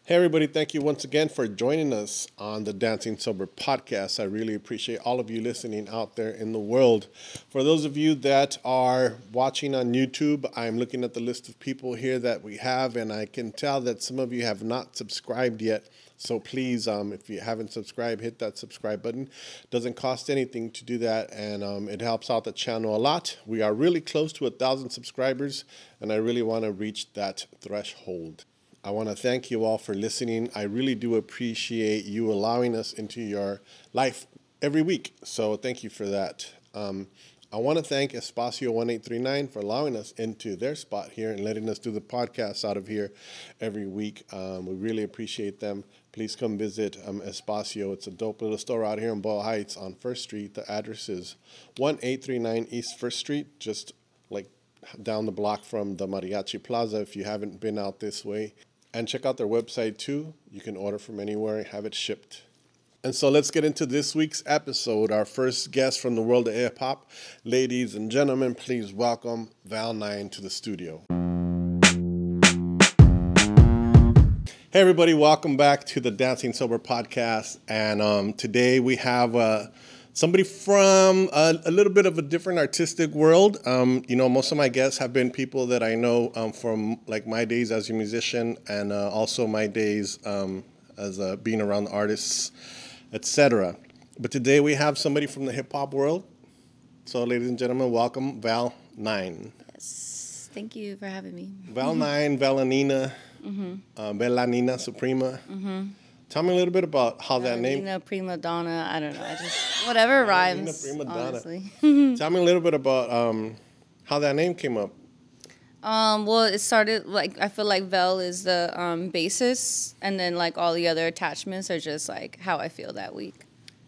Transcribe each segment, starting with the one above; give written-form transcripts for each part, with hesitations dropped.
Hey everybody, thank you once again for joining us on the Dancing Sober podcast. I really appreciate all of you listening out there in the world. For those of you that are watching on YouTube, I'm looking at the list of people here that we have, and I can tell that some of you have not subscribed yet. So please, if you haven't subscribed, hit that subscribe button. Doesn't cost anything to do that, and it helps out the channel a lot. We are really close to 1,000 subscribers, and I really want to reach that threshold. I want to thank you all for listening. I really do appreciate you allowing us into your life every week. So thank you for that. I want to thank Espacio 1839 for allowing us into their spot here and letting us do the podcast out of here every week. We really appreciate them. Please come visit Espacio. It's a dope little store out here in Boyle Heights on 1st Street. The address is 1839 East 1st Street, just like down the block from the Mariachi Plaza if you haven't been out this way. And check out their website too. You can order from anywhere and have it shipped. And so let's get into this week's episode. Our first guest from the world of hip hop. Ladies and gentlemen, please welcome Vel NIne to the studio. Hey everybody, welcome back to the Dancing Sober podcast. And today we have somebody from a little bit of a different artistic world. Most of my guests have been people that I know from like my days as a musician and also my days as being around artists, etc. But today we have somebody from the hip hop world. So ladies and gentlemen, welcome Vel NIne. Yes, thank you for having me. Vel NIne, Vel NIne, Vel NIne Suprema. Tell me a little bit about how that name... Prima Donna, I don't know. I just, whatever rhymes, Prima Donna. honestly. Tell me a little bit about how that name came up. Well, it started, like, I feel like Vel is the basis, and then, like, all the other attachments are just, like, how I feel that week.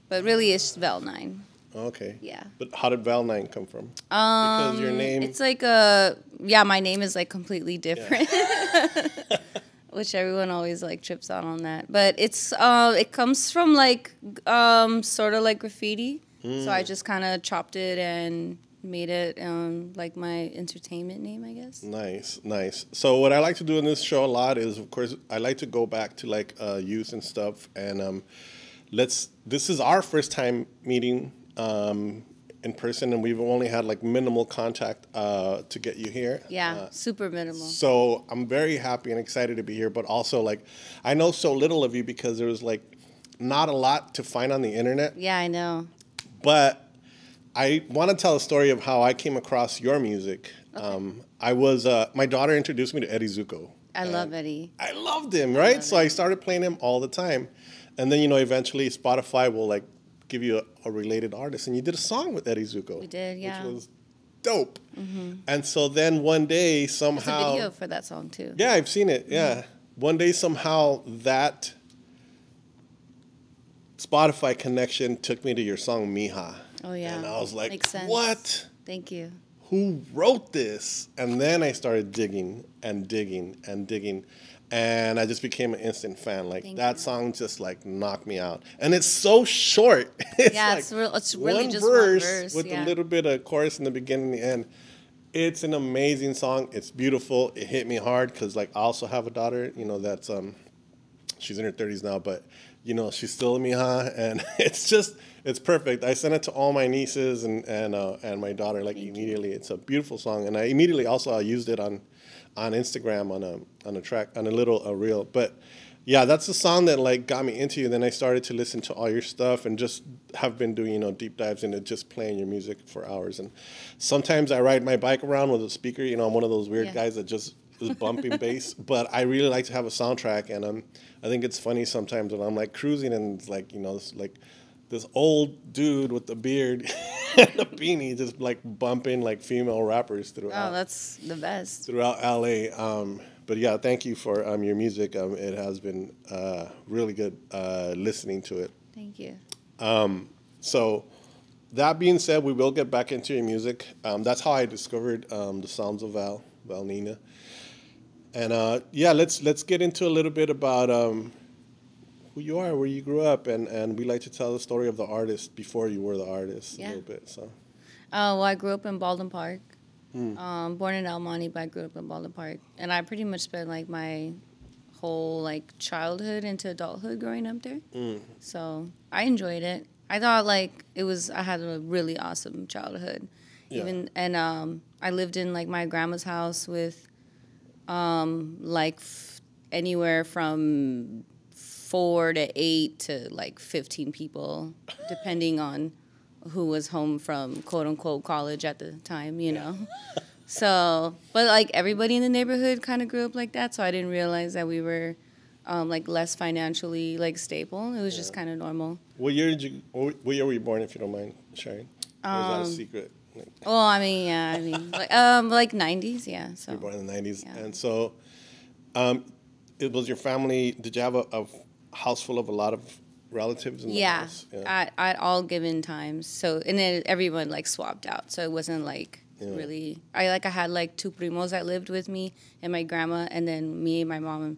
But really, it's Vel NIne. Okay. Yeah. But how did Vel NIne come from? Because your name... It's like my name is, like, completely different. Yeah. Which everyone always like trips out on that, but it's it comes from like sort of like graffiti. So I just kind of chopped it and made it like my entertainment name, I guess. Nice. So what I like to do in this show a lot is, of course, I like to go back to like youth and stuff, and this is our first time meeting in person, and we've only had like minimal contact to get you here. Yeah, super minimal. So I'm very happy and excited to be here, but also like I know so little of you because there was like not a lot to find on the internet. Yeah, I know. But I want to tell a story of how I came across your music. Okay. My daughter introduced me to Eddie Zuko. I love Eddie. I loved him, right? So I started playing him all the time. And then, eventually Spotify will like give you a related artist, and you did a song with Eddie Zuko. We did, yeah. Which was dope. And so then one day somehow... There's a video for that song too. Yeah, I've seen it, yeah. One day somehow that Spotify connection took me to your song Mija. Oh yeah. And I was like, makes sense. What? Thank you. Who wrote this? And then I started digging. And I just became an instant fan. Like that song just like knocked me out, and it's so short. It's really just one verse with a little bit of chorus in the beginning and the end. It's an amazing song. It's beautiful. It hit me hard because like I also have a daughter. That's she's in her 30s now, but she's still a Mija, and it's perfect. I sent it to all my nieces and my daughter like immediately. It's a beautiful song, and I immediately also used it on Instagram on a track, on a little reel. But yeah, that's the song that like got me into you. Then I started to listen to all your stuff and just have been doing deep dives into just playing your music for hours. And sometimes I ride my bike around with a speaker. I'm one of those weird guys that just is bumping bass. But I really like to have a soundtrack, and I think it's funny sometimes when I'm like cruising and it's like it's like this old dude with the beard and a beanie just like bumping like female rappers throughout. Oh, that's the best. Throughout LA. But yeah, thank you for your music. It has been really good listening to it. Thank you. So that being said, we will get back into your music. That's how I discovered the sounds of Vel NIne. And let's get into a little bit about who you are, where you grew up, and we like to tell the story of the artist before you were the artist a little bit. So, well, I grew up in Baldwin Park. Born in El Monte, but I grew up in Baldwin Park, and I pretty much spent like my whole like childhood into adulthood growing up there. So I enjoyed it. I thought like I had a really awesome childhood. Yeah. I lived in like my grandma's house with anywhere from 4 to 8 to like 15 people, depending on who was home from quote unquote college at the time, you know. So, but like everybody in the neighborhood kind of grew up like that, so I didn't realize that we were like less financially like stable. It was just kind of normal. What year were you born, if you don't mind sharing? Or is that a secret? Well, I mean, like 90s, yeah. So you were born in the 90s, yeah. and so, it was your family. Did you have a house full of a lot of relatives in the house? Yeah, at all given times. So, and then everyone like swapped out, so it wasn't like really. I had like 2 primos that lived with me and my grandma, and then me and my mom,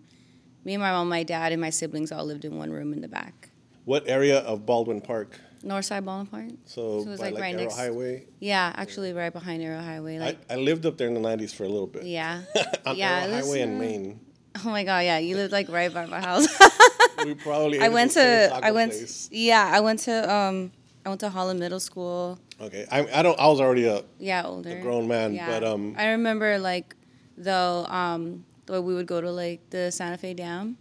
my dad, and my siblings all lived in one room in the back. What area of Baldwin Park? Northside Baldwin Park. So it was by like right Arrow next. Highway. Yeah, actually, right behind Arrow Highway. Like I lived up there in the 90s for a little bit. yeah, on yeah. Arrow Highway in Maine. Oh my God, yeah, you lived like right by my house. We probably. I went to Holland Middle School. Okay, I was already older. a grown man, Yeah. but I remember like though we would go to like the Sena Ave Dam,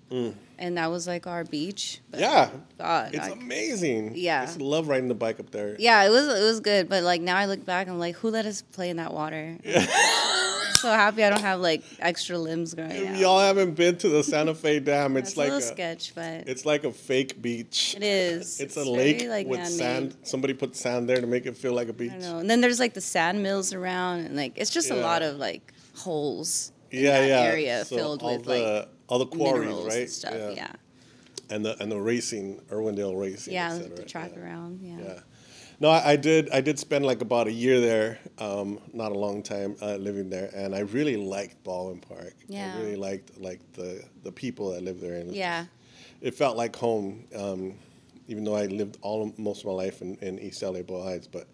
and that was like our beach. But yeah, God, it's amazing. Yeah. I just love riding the bike up there. Yeah, it was good, but like now I look back, I'm like, who let us play in that water? I'm so happy I don't have like extra limbs growing If out. y'all haven't been to the Santa Fe Dam, it's like a little sketch, but it's like a fake beach. it is. It's a very, lake like, with man-made. sand. Somebody put sand there to make it feel like a beach. I know. And then there's like the sand mills around, and like it's just a lot of like holes. In that area so filled all with like all the quarries, minerals right? and stuff. Yeah. And the racing, Irwindale racing. Yeah, et cetera. the track around. Yeah. No, I did spend like about a year there, not a long time living there, and I really liked Baldwin Park. Yeah. I really liked like the people that lived there, and it felt like home. Even though I lived most of my life in East LA, Boyle Heights, but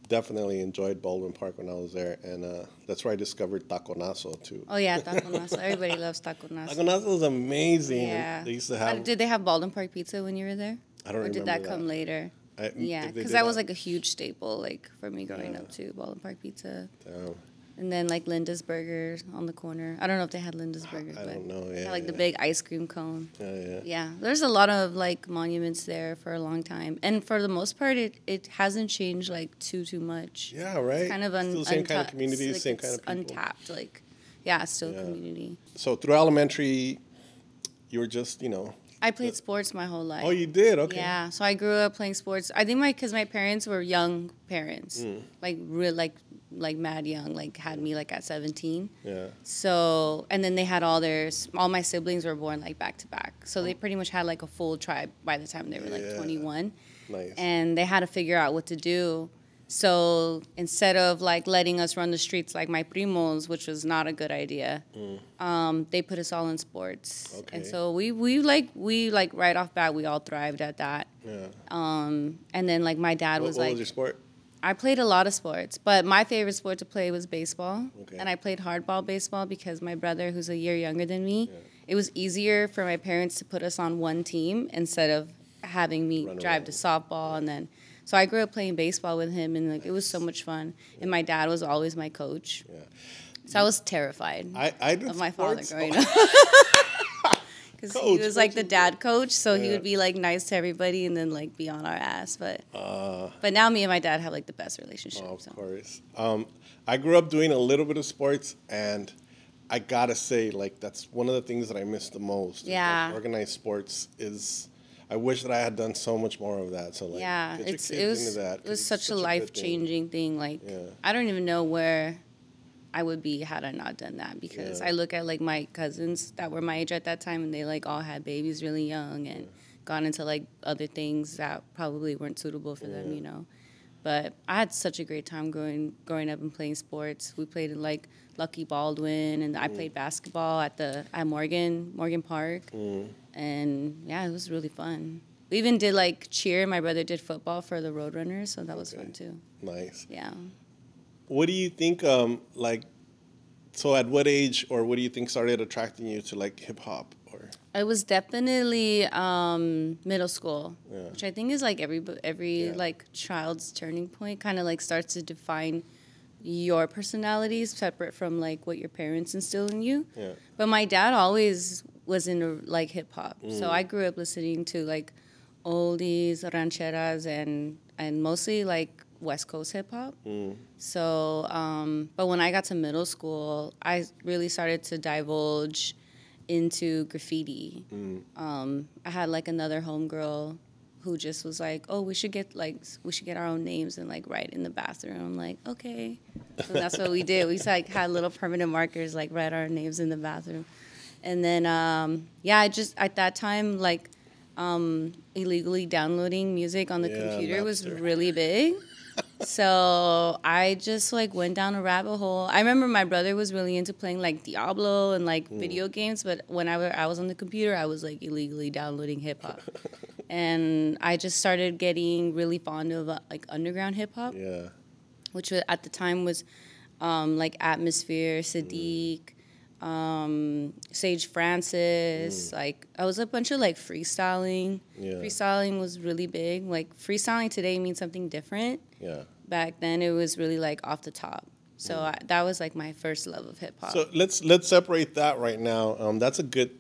definitely enjoyed Baldwin Park when I was there, and that's where I discovered Taconazo too. Oh yeah, Taconazo. Everybody loves Taconazo. Taconazo is amazing. Yeah. They used to have. Did they have Baldwin Park pizza when you were there? I don't remember. Or did that come later? Yeah, because that was like a huge staple, like for me growing up too. Baldwin Park pizza. Damn. And then like Linda's Burgers on the corner. I don't know if they had Linda's Burgers. I don't know. They Yeah. had, like the big ice cream cone. Yeah. Yeah, there's a lot of like monuments there for a long time, and for the most part, it hasn't changed like too much. Yeah, right. It's kind of still the same kind of community, like same kind of people. untapped. Like, yeah, still community. So through elementary, you were just I played sports my whole life. Oh, you did? Okay. Yeah, so I grew up playing sports. I think because my parents were young parents, like real like mad young, like had me like at 17. Yeah. So, and then they had all my siblings were born like back to back. So they pretty much had like a full tribe by the time they were like 21. Nice. And they had to figure out what to do. So instead of like letting us run the streets like my primos, which was not a good idea, they put us all in sports. Okay. And so we right off bat we all thrived at that. Yeah. And then like my dad was like, what was your sport? I played a lot of sports, but my favorite sport to play was baseball. Okay. And I played hardball baseball because my brother, who's a year younger than me, it was easier for my parents to put us on one team instead of having me drive to softball and then. So I grew up playing baseball with him, and like it was so much fun. And my dad was always my coach. Yeah. So I was terrified of my father growing up. Because he was like the dad coach, so he would be like nice to everybody and then like be on our ass. But now me and my dad have like the best relationship. Oh, of course. I grew up doing a little bit of sports, and I gotta say, like that's one of the things that I miss the most. Yeah. Like, organized sports is. I wish that I had done so much more of that. So like, get your kids into that. It was such a life-changing thing. Like, I don't even know where I would be had I not done that, because I look at like my cousins that were my age at that time, and they like all had babies really young and gone into like other things that probably weren't suitable for them, you know. But I had such a great time growing up and playing sports. We played in like Lucky Baldwin, and I played basketball at Morgan Park. And yeah, it was really fun. We even did like cheer. My brother did football for the Roadrunners, so that was fun too. Nice. Yeah. What do you think? So at what age, or what do you think started attracting you to like hip hop? Or It was definitely middle school, which I think is like every like child's turning point. Kind of like starts to define your personalities separate from like what your parents instill in you. Yeah. But my dad always was into like hip hop, so I grew up listening to like oldies, rancheras, and mostly like West Coast hip hop. So, but when I got to middle school, I really started to divulge into graffiti. I had like another homegirl who just was like, "Oh, we should get our own names and like write in the bathroom." I'm like, "Okay." So that's what we did. We like had little permanent markers, like write our names in the bathroom. And then I just at that time like illegally downloading music on the computer was really big. So I just like went down a rabbit hole. I remember my brother was really into playing like Diablo and like video games, but when I was on the computer, I was like illegally downloading hip hop. And I just started getting really fond of like underground hip hop. Yeah. Which at the time was like Atmosphere, Sadiq, Sage Francis. Like I was a bunch of like freestyling. Yeah. Freestyling was really big. Like freestyling today means something different. Yeah. Back then it was really like off the top. So that was like my first love of hip hop. So let's separate that right now. That's a good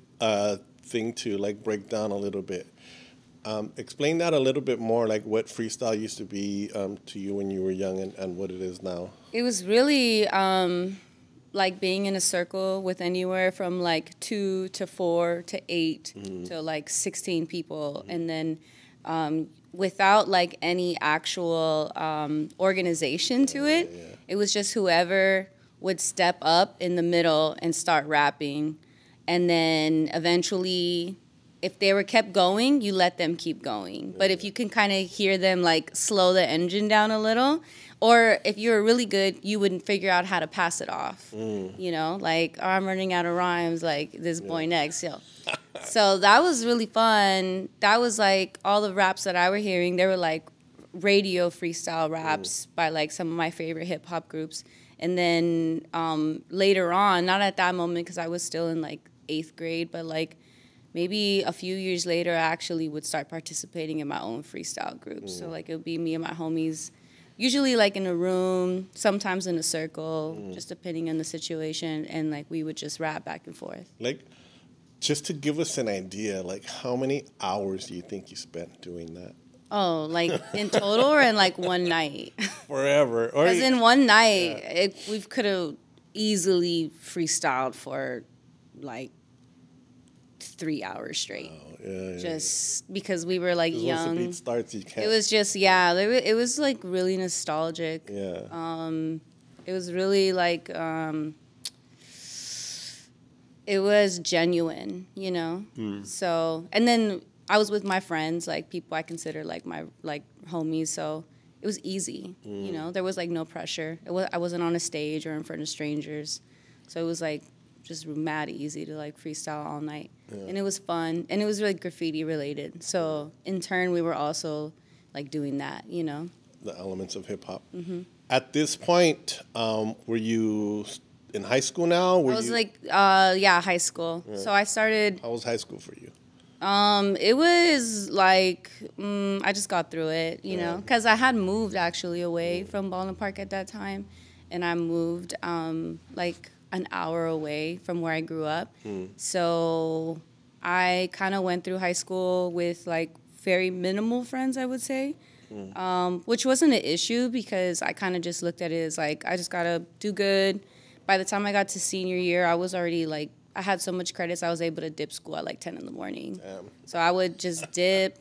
thing to like break down a little bit. Explain that a little bit more, like what freestyle used to be to you when you were young and what it is now. It was really like being in a circle with anywhere from like 2 to 4 to 8 to like 16 people. And then without like any actual organization to it, it was just whoever would step up in the middle and start rapping. And then eventually, if they were kept going, you let them keep going. But if you can kind of hear them like slow the engine down a little, or if you were really good, you would figure out how to pass it off. You know, like, oh, I'm running out of rhymes, like this boy next, yo. So that was really fun. That was like all the raps that I were hearing. They were like radio freestyle raps by like some of my favorite hip hop groups. And then later on, not at that moment because I was still in like 8th grade, but like maybe a few years later, I actually would start participating in my own freestyle groups. So like it would be me and my homies, usually like in a room, sometimes in a circle, just depending on the situation, and like we would just rap back and forth. Like, just to give us an idea, like how many hours do you think you spent doing that? Oh, like in total or in like one night? Forever. Because in one night, we could have easily freestyled for like 3 hours straight. Oh, just because we were like young. Once the beat starts, you can't. It was just, it was like really nostalgic. Yeah. It was really like, it was genuine, you know? So, and then I was with my friends, like people I consider like my like homies, so it was easy, you know? There was like no pressure. I wasn't on a stage or in front of strangers. So it was like just mad easy to like freestyle all night. And it was fun, and it was really graffiti related. So in turn, we were also like doing that, you know? The elements of hip hop. At this point, were you in high school now? I was high school. Yeah. So I started. How was high school for you? It was like, I just got through it, you know, because I had moved actually away from Baldwin Park at that time, and I moved like an hour away from where I grew up. So I kind of went through high school with like very minimal friends, I would say, which wasn't an issue because I kind of just looked at it as like, I just got to do good. By the time I got to senior year, I was already like, I had so much credits, I was able to dip school at like 10 in the morning. Damn. So I would just dip,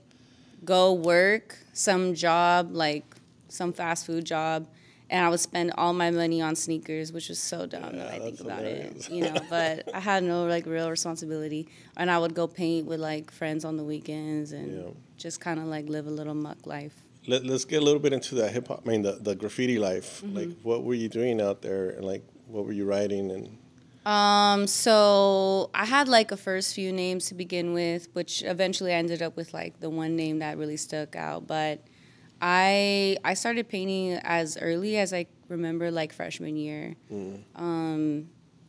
go work some job, like some fast food job, and I would spend all my money on sneakers, which was so dumb that I think about it, you know. But I had no like real responsibility, and I would go paint with like friends on the weekends and just kind of like live a little muck life. Let's get a little bit into that hip hop. I mean, the graffiti life. Like, what were you doing out there, and like, what were you writing and? So I had like a first few names to begin with, which eventually I ended up with like the one name that really stuck out. But I started painting as early as I remember, like freshman year.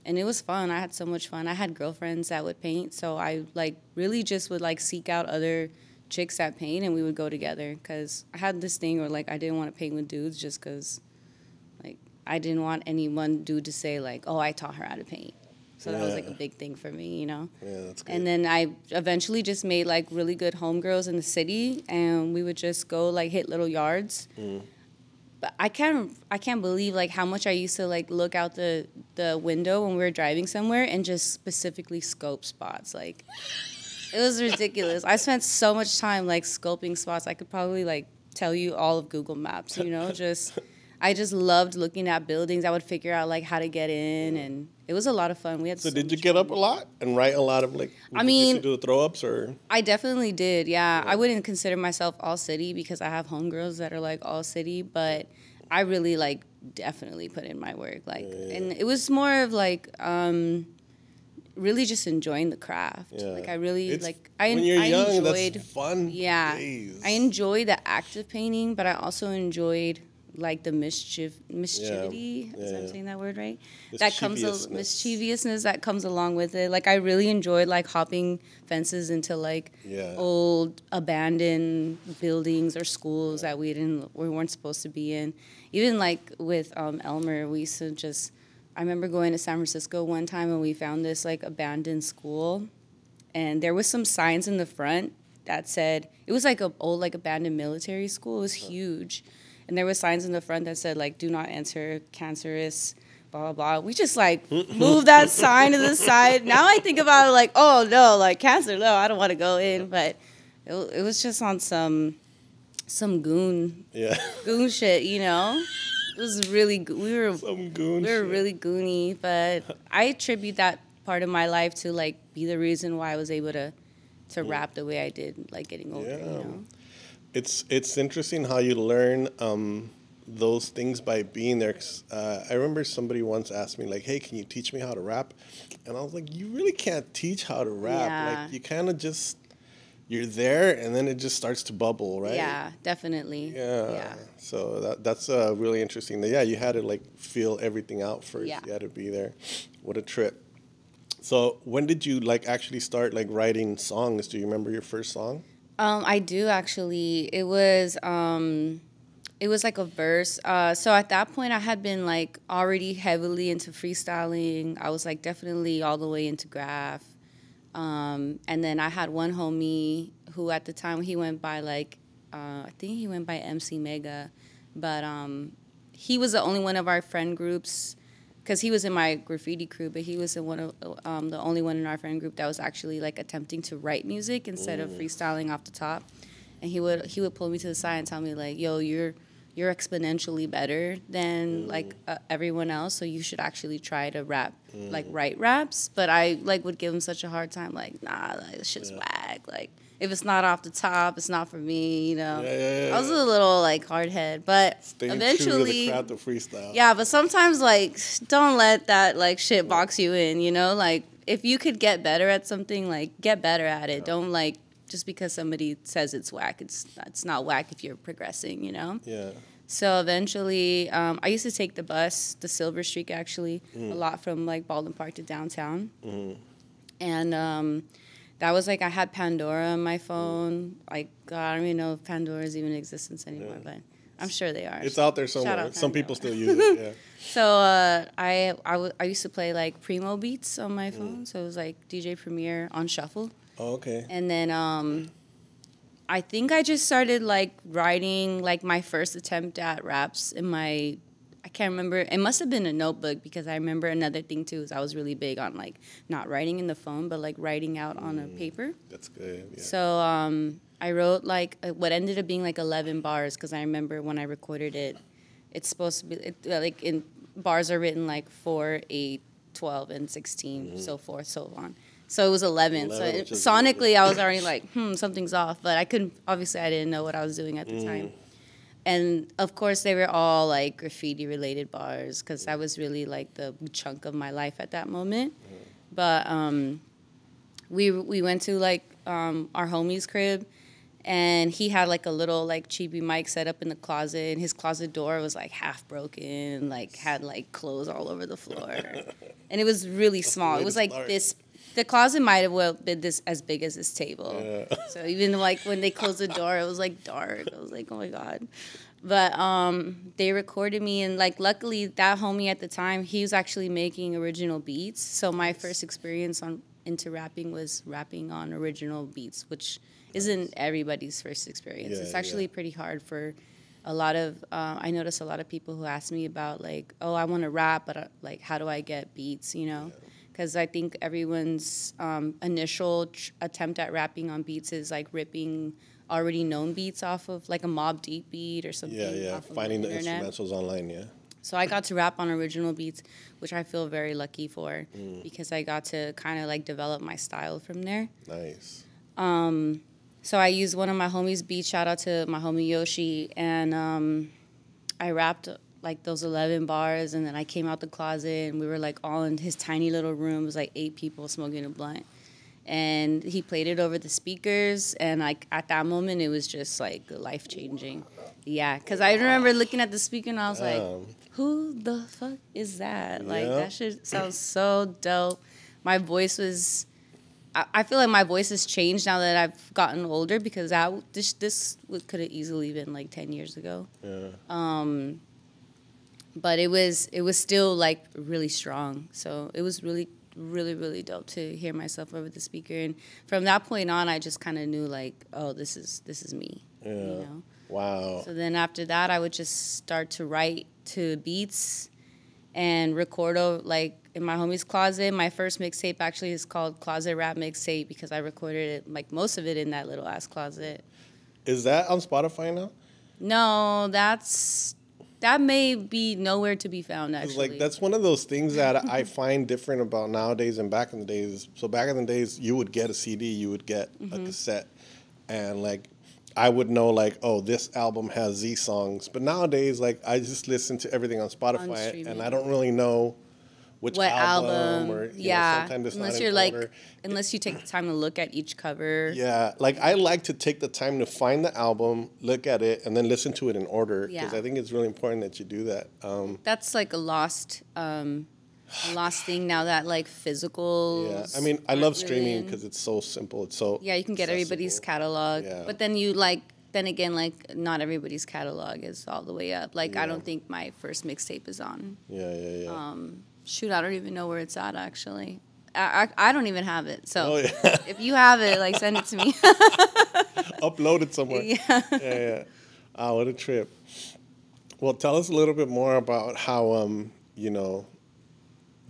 And it was fun. I had so much fun. I had girlfriends that would paint, so I like really just would like seek out other chicks that paint, and we would go together. Because I had this thing where like I didn't want to paint with dudes just because like I didn't want any one dude to say like, oh, I taught her how to paint. So that was like a big thing for me, you know. Yeah, that's good. And then I eventually just made like really good homegirls in the city, and we would just go like hit little yards. But I can't believe like how much I used to like look out the window when we were driving somewhere and just specifically scope spots. Like it was ridiculous. I spent so much time like scoping spots. I could probably like tell you all of Google Maps, you know, I just loved looking at buildings. I would figure out like how to get in, and it was a lot of fun. We had so did you get up a lot and write a lot of like? I mean, you do the throw ups or? I definitely did. Yeah, I wouldn't consider myself all city because I have homegirls that are like all city, but I really like definitely put in my work. Like, and it was more of like really just enjoying the craft. Yeah. Like I really like I young, enjoyed that's fun. Yeah, days. I enjoy the act of painting, but I also enjoyed like the mischievity. Is I'm saying that word right? That comes mischievousness that comes along with it. Like I really enjoyed like hopping fences into like old abandoned buildings or schools that we weren't supposed to be in. Even like with Elmer, we used to just. I remember going to San Francisco one time and we found this like abandoned school, and there was some signs in the front that said it was like a old like abandoned military school. It was huge. And there were signs in the front that said, like, do not enter, cancerous, blah, blah, blah. We just, like, moved that sign to the side. Now I think about it like, oh, no, like, cancer, no, I don't want to go in. But it was just on some goon shit, you know? It was really, we were really goony. But I attribute that part of my life to, like, be the reason why I was able to rap the way I did, like, getting older, you know? It's interesting how you learn those things by being there. I remember somebody once asked me, like, hey, can you teach me how to rap? And I was like, you really can't teach how to rap. Yeah. Like, you kind of just, you're there, and then it just starts to bubble, right? Yeah, definitely. Yeah. So that's really interesting. Yeah, you had to, like, feel everything out first. Yeah. You had to be there. What a trip. So when did you, like, actually start, like, writing songs? Do you remember your first song? I do actually. It was like a verse. So at that point, I had been like already heavily into freestyling. I was like definitely all the way into graph. And then I had one homie who at the time he went by like I think he went by MC Mega, but he was the only one of our friend groups. Because he was in my graffiti crew, but he was in one of the only one in our friend group that was actually like attempting to write music instead of freestyling off the top. And he would pull me to the side and tell me like, "Yo, you're exponentially better than like everyone else, so you should actually try to rap, like write raps." But I like would give him such a hard time, like, "Nah, like, this shit's whack. Like, if it's not off the top, it's not for me, you know." I was a little like hard head, but eventually, true to the craft of freestyle. Yeah, but sometimes like don't let that like shit box you in, you know. Like if you could get better at something, like get better at it. Don't like just because somebody says it's whack, it's not whack if you're progressing, you know. Yeah. So eventually, I used to take the bus, the Silver Streak actually, a lot from like Baldwin Park to downtown, and. That was like I had Pandora on my phone. Like God, I don't even know if Pandora's even in existence anymore, but I'm sure they are. It's out there somewhere. Some people still use it. Yeah. So I used to play like Primo beats on my phone. So it was like DJ Premier on shuffle. Oh, okay. And then I think I just started like writing like my first attempt at raps in my. I can't remember. It must have been a notebook because I remember another thing too is I was really big on like not writing in the phone but like writing out on a paper. That's good. Yeah. So I wrote like what ended up being like 11 bars because I remember when I recorded it, it's supposed to be like in bars are written like 4, 8, 12, and 16, so forth, so on. So it was 11. So sonically I was already like, something's off, but I didn't know what I was doing at the time. And, of course, they were all, like, graffiti-related bars because that was really, like, the chunk of my life at that moment. But we went to, like, our homie's crib, And he had like a little like cheapy mic set up in the closet, and his closet door was like half broken, like had like clothes all over the floor, and it was really small. It was like this. The closet might have well been this as big as this table. Yeah. So even like when they closed the door, it was like dark. I was like, oh my God. But they recorded me, and like luckily that homie at the time, he was actually making original beats. So my first experience into rapping was rapping on original beats, which isn't everybody's first experience. It's actually pretty hard for a lot of, I notice a lot of people who ask me about like, oh, I want to rap, but like, how do I get beats, you know? Because I think everyone's initial attempt at rapping on beats is like ripping already known beats off of like a Mobb Deep beat or something. Yeah, finding the instrumentals online, yeah. So I got to rap on original beats, which I feel very lucky for because I got to kind of like develop my style from there. Nice. So I used one of my homies' beats, shout out to my homie Yoshi, and I rapped like those 11 bars, and then I came out the closet, and we were like all in his tiny little room. It was like 8 people smoking a blunt. And he played it over the speakers, and like at that moment, it was just like life-changing. Yeah, because I remember looking at the speaker, and I was like, who the fuck is that? Like, that shit sounds so dope. My voice was... I feel like my voice has changed now that I've gotten older, because this could have easily been like 10 years ago. Yeah. But it was still like really strong. So it was really, really, really dope to hear myself over the speaker. And from that point on, I just kind of knew like, oh, this is me. Yeah. You know? Wow. So then after that, I would just start to write to beats and record like in my homie's closet. My first mixtape actually is called Closet Rap Mixtape because I recorded it, like most of it in that little ass closet. Is that on Spotify now? No, that may be nowhere to be found, actually. Like, that's one of those things that I find different about nowadays and back in the days. So back in the days, you would get a CD, you would get a cassette, and like I would know like, oh, this album has these songs. But nowadays, like I just listen to everything on Spotify, and I don't really know what album or sometimes it's unless not you're in like order. Unless you take the time to look at each cover. Yeah, like I like to take the time to find the album, look at it, and then listen to it in order because I think it's really important that you do that. That's like a lost thing now that like physical. Yeah, I mean, I love streaming because it's so simple. It's so you can get everybody's catalog, but then then again, like not everybody's catalog is all the way up. Like I don't think my first mixtape is on. Yeah. Shoot, I don't even know where it's at, actually. I don't even have it. So if you have it, like, send it to me. Upload it somewhere. Yeah. Oh, what a trip. Well, tell us a little bit more about how, you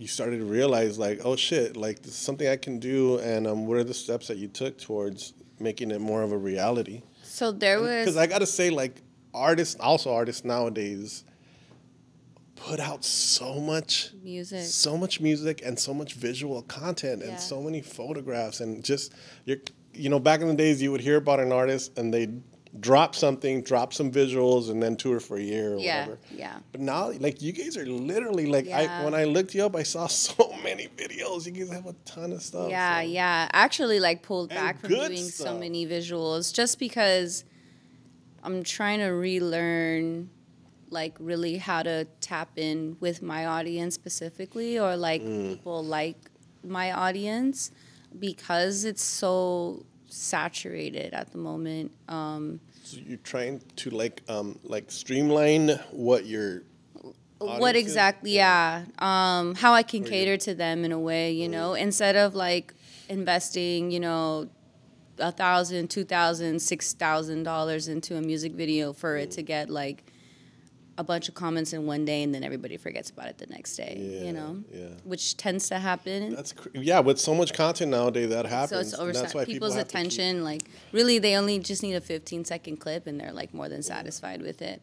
started to realize, like, oh, shit, like, this is something I can do, and what are the steps that you took towards making it more of a reality? So there was... Because I got to say, like, artists nowadays put out so much music and so much visual content and so many photographs and just back in the days you would hear about an artist and they'd drop some visuals and then tour for a year or whatever. But now like you guys are literally like when I looked you up I saw so many videos. You guys have a ton of stuff. I actually like pulled back from doing so many visuals just because I'm trying to relearn like really how to tap in with my audience specifically or like people like my audience because it's so saturated at the moment. So you're trying to like streamline what your what exactly how I can cater to them in a way, instead of like investing, $1,000, $2,000, $6,000 into a music video for it to get like a bunch of comments in one day and then everybody forgets about it the next day, which tends to happen. With so much content nowadays that happens. So it's that's why people's attention, like really they only just need a 15-second clip and they're like more than satisfied with it.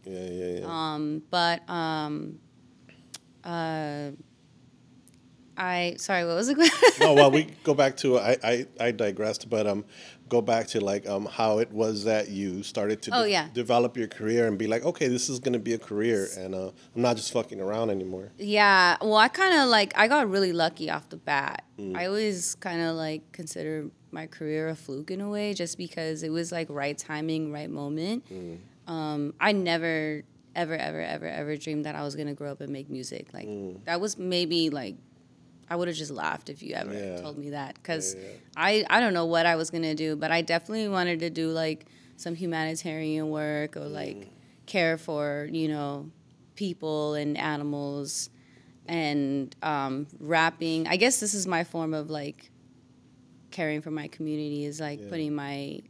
Sorry, what was the question? No, well, we go back to I digressed, but go back to like how it was that you started to develop your career and be like, okay, this is gonna be a career, and I'm not just fucking around anymore. Yeah, well, I kind of I got really lucky off the bat. I always kind of like consider my career a fluke in a way, just because it was like right timing, right moment. I never ever dreamed that I was gonna grow up and make music. Like that was maybe like I would have just laughed if you ever told me that, because I don't know what I was gonna do, but I definitely wanted to do like some humanitarian work or like care for, you know, people and animals. And rapping, I guess this is my form of like caring for my community, is like putting my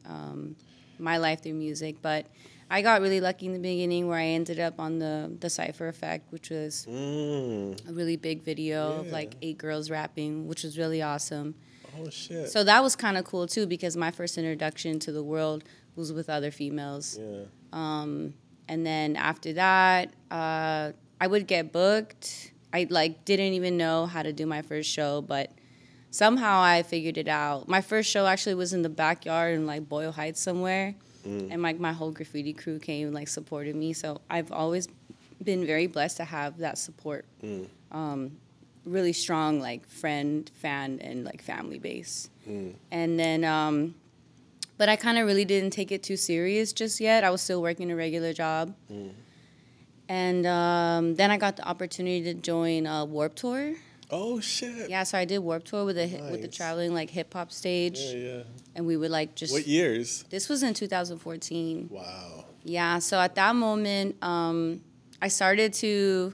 my life through music. But I got really lucky in the beginning where I ended up on the Cypher Effect, which was a really big video of like 8 girls rapping, which was really awesome. Oh shit! So that was kind of cool too, because my first introduction to the world was with other females. And then after that, I would get booked. I like didn't even know how to do my first show, but somehow I figured it out. My first show actually was in the backyard in like Boyle Heights somewhere, and like my whole graffiti crew came and like supported me. So I've always been very blessed to have that support, really strong like friend, fan, and like family base. And then, but I kind of really didn't take it too serious just yet. I was still working a regular job. And then I got the opportunity to join Warped Tour. Oh shit! Yeah, so I did Warped Tour with with the traveling like hip hop stage. And we would like just. What years? This was in 2014. Wow. Yeah, so at that moment, I started to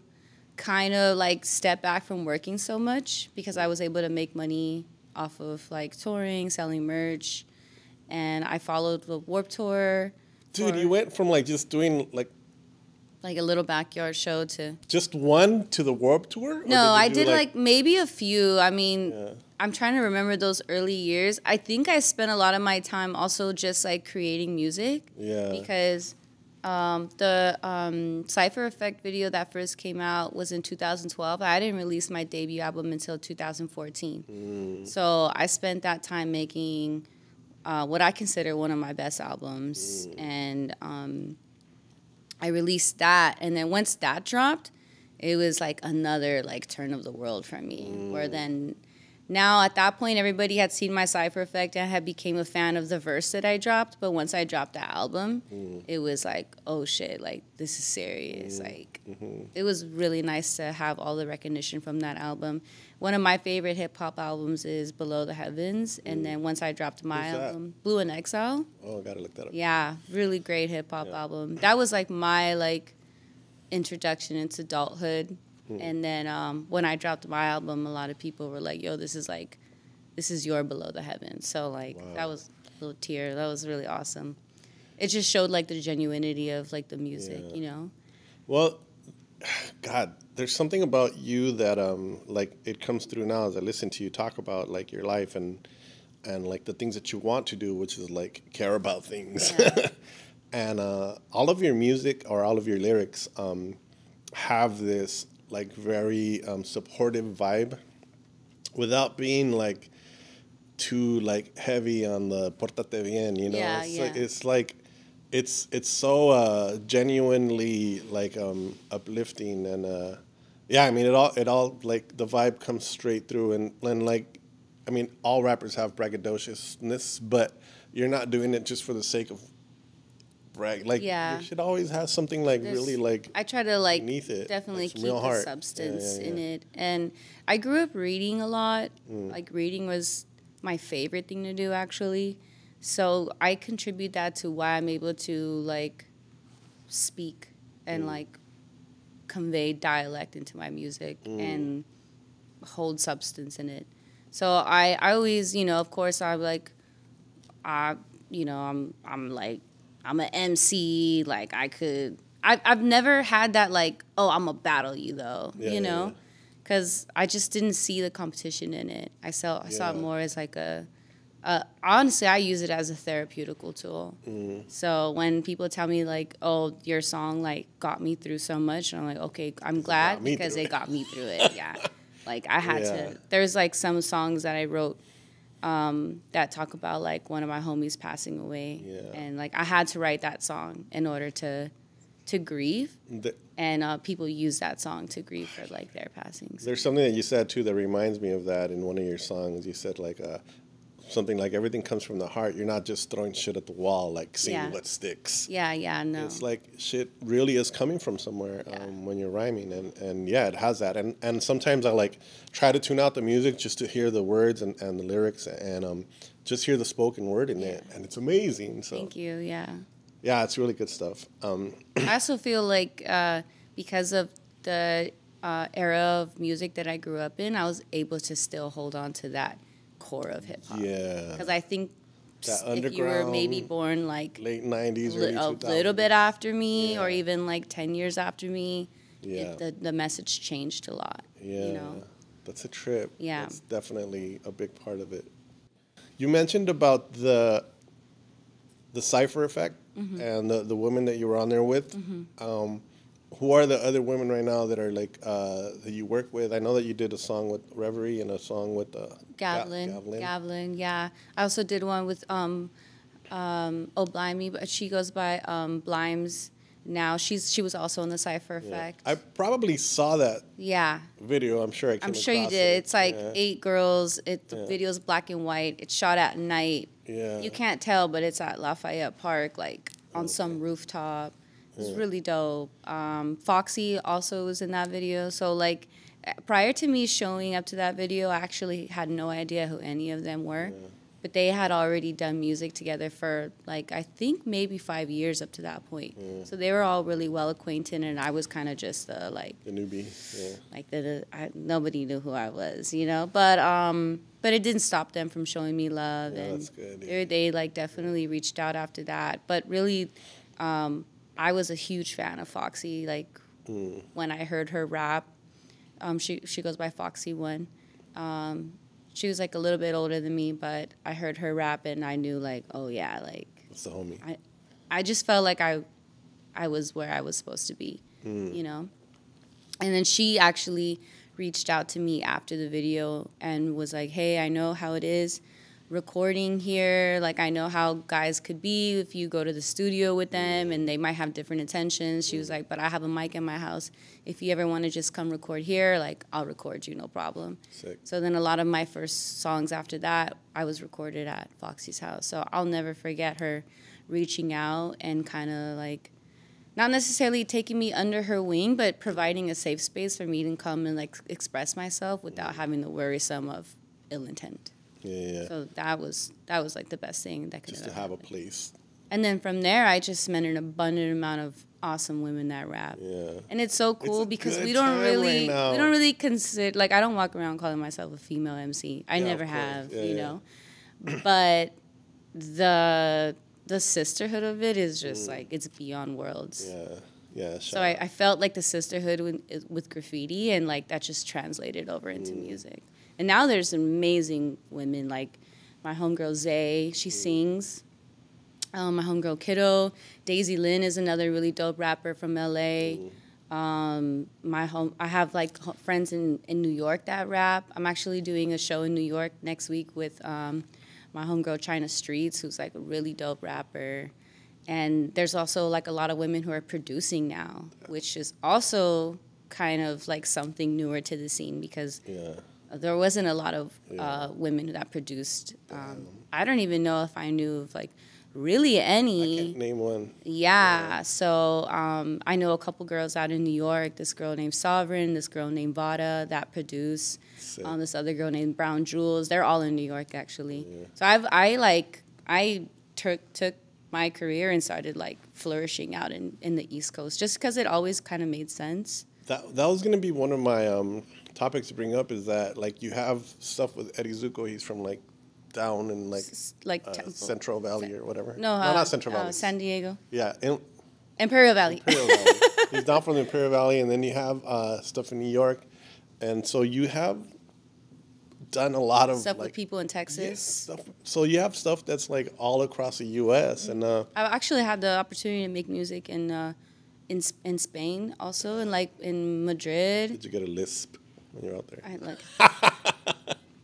kind of like step back from working so much, because I was able to make money off of like touring, selling merch, and I followed the Warped Tour. Dude, you went from like just doing like a little backyard show to... Just one to the Warped Tour? No, I did like maybe a few. I mean, I'm trying to remember those early years. I think I spent a lot of my time also just like creating music. Yeah. Because the Cypher Effect video that first came out was in 2012. I didn't release my debut album until 2014. So I spent that time making what I consider one of my best albums. And... I released that, and then once that dropped, it was like another like turn of the world for me. Where then, now at that point, everybody had seen my Cypher Effect and had became a fan of the verse that I dropped. But once I dropped the album, it was like, oh shit, like this is serious. Like it was really nice to have all the recognition from that album. One of my favorite hip hop albums is Below the Heavens, and then once I dropped my album, Blue in Exile. Oh, gotta look that up. Yeah, really great hip hop album. That was like my like introduction into adulthood. And then when I dropped my album, a lot of people were like, "Yo, this is your Below the Heavens." So like that was a little tear. That was really awesome. It just showed like the genuinity of like the music, you know. Well, God, there's something about you that like it comes through now as I listen to you talk about like your life and like the things that you want to do, which is like care about things. And all of your music or all of your lyrics have this like very supportive vibe without being like too like heavy on the portate bien, you know. It's like it's so genuinely like uplifting, and I mean it all like the vibe comes straight through, and like I mean all rappers have braggadociousness, but you're not doing it just for the sake of brag. Like your shit always has something like really like I try to like beneath it, definitely like keep the substance in it. And I grew up reading a lot. Like reading was my favorite thing to do actually. So I contribute that to why I'm able to like speak and like convey dialect into my music and hold substance in it. So I always, you know, of course I'm like you know, I'm an MC, like I've never had that like, oh, I'm gonna battle you though, you know? Because I just didn't see the competition in it. I saw it more as like honestly, I use it as a therapeutical tool. So when people tell me like, oh, your song like got me through so much, I'm like, okay, I'm glad because it got me through it, Like I had to, there's like some songs that I wrote that talk about like one of my homies passing away, and like I had to write that song in order to grieve, and people use that song to grieve for like their passings. There's something that you said too that reminds me of that in one of your songs. You said like something like everything comes from the heart. You're not just throwing shit at the wall, like seeing Yeah. what sticks. Yeah, no. It's like shit really is coming from somewhere when you're rhyming, and yeah, it has that. And sometimes I like try to tune out the music just to hear the words and the lyrics and just hear the spoken word in it, and it's amazing. So Thank you. Yeah. yeah, it's really good stuff. I also feel like because of the era of music that I grew up in, I was able to still hold on to that core of hip hop. Yeah, Because I think that if you were maybe born like late 90s, early 2000s. a little bit after me, or even like 10 years after me, Yeah. the message changed a lot. Yeah, You know? that's a trip. Yeah. That's definitely a big part of it. You mentioned about the Cypher Effect and the women that you were on there with. Who are the other women right now that are like that you work with? I know that you did a song with Reverie and a song with Gavlin, yeah. I also did one with Blimey, but she goes by Blimes now. She was also in the Cypher Effect. I probably saw that Yeah. video. I'm sure I came I'm sure you across did. it. It's like 8 girls. The video's black and white. It's shot at night. Yeah. You can't tell, but it's at Lafayette Park, like on some rooftop. It's really dope. Foxy also was in that video. So like prior to me showing up to that video, I actually had no idea who any of them were. But they had already done music together for like I think maybe 5 years up to that point. So they were all really well acquainted, and I was kind of just the newbie. Yeah. like nobody knew who I was, you know. But it didn't stop them from showing me love, Yeah, and that's good, yeah. they like definitely reached out after that. But really, I was a huge fan of Foxy. Like when I heard her rap, she goes by Foxy One. She was like a little bit older than me, but I heard her rap and I knew like, oh yeah, like That's the homie. I just felt like I was where I was supposed to be, you know. And then she actually reached out to me after the video and was like, hey, I know how it is recording here. Like, I know how guys could be if you go to the studio with them and they might have different intentions. She was like, but I have a mic in my house. If you ever want to just come record here, like, I'll record you, no problem. Sick. So then a lot of my first songs after that, I was recorded at Foxy's house. So I'll never forget her reaching out and kind of like, not necessarily taking me under her wing, but providing a safe space for me to come and like express myself without having the worrisome of ill intent. Yeah. So that was like the best thing that could Just have to have a happened. place. And then from there, I just met an abundant amount of awesome women that rap. Yeah. And it's so cool a because good we don't time really right now. we don't really consider, like, I don't walk around calling myself a female MC. I Yeah, never of course. have, Yeah, you yeah. know. But the sisterhood of it is just like, it's beyond worlds. Yeah. Yeah. So I felt like the sisterhood with graffiti, and like that just translated over into music. And now there's amazing women, like my homegirl Zay, she sings. My homegirl Kiddo, Daisy Lynn is another really dope rapper from LA. I have like friends in New York that rap. I'm actually doing a show in New York next week with my homegirl China Streets, who's like a really dope rapper. And there's also like a lot of women who are producing now, which is also kind of like something newer to the scene because there wasn't a lot of women that produced. I don't even know if I knew of like really any. I can't name one. Yeah. So I know a couple girls out in New York. This girl named Sovereign, this girl named Vada that produce. This other girl named Brown Jules. They're all in New York actually. Yeah. So I took my career and started like flourishing out in the East Coast just because it always kind of made sense. That was gonna be one of my topics to bring up, is that like you have stuff with Eddie Zuko. He's from like down in like Central Valley or whatever. No, not Central Valley. San Diego. Yeah, Imperial Valley. Imperial Valley. He's down from the Imperial Valley, and then you have stuff in New York, and so you have done a lot of Stuff like, with people in Texas. yeah, stuff. So you have stuff that's like all across the U.S. and I actually had the opportunity to make music in Spain also, and like in Madrid. did you get a lisp when you're out there? I like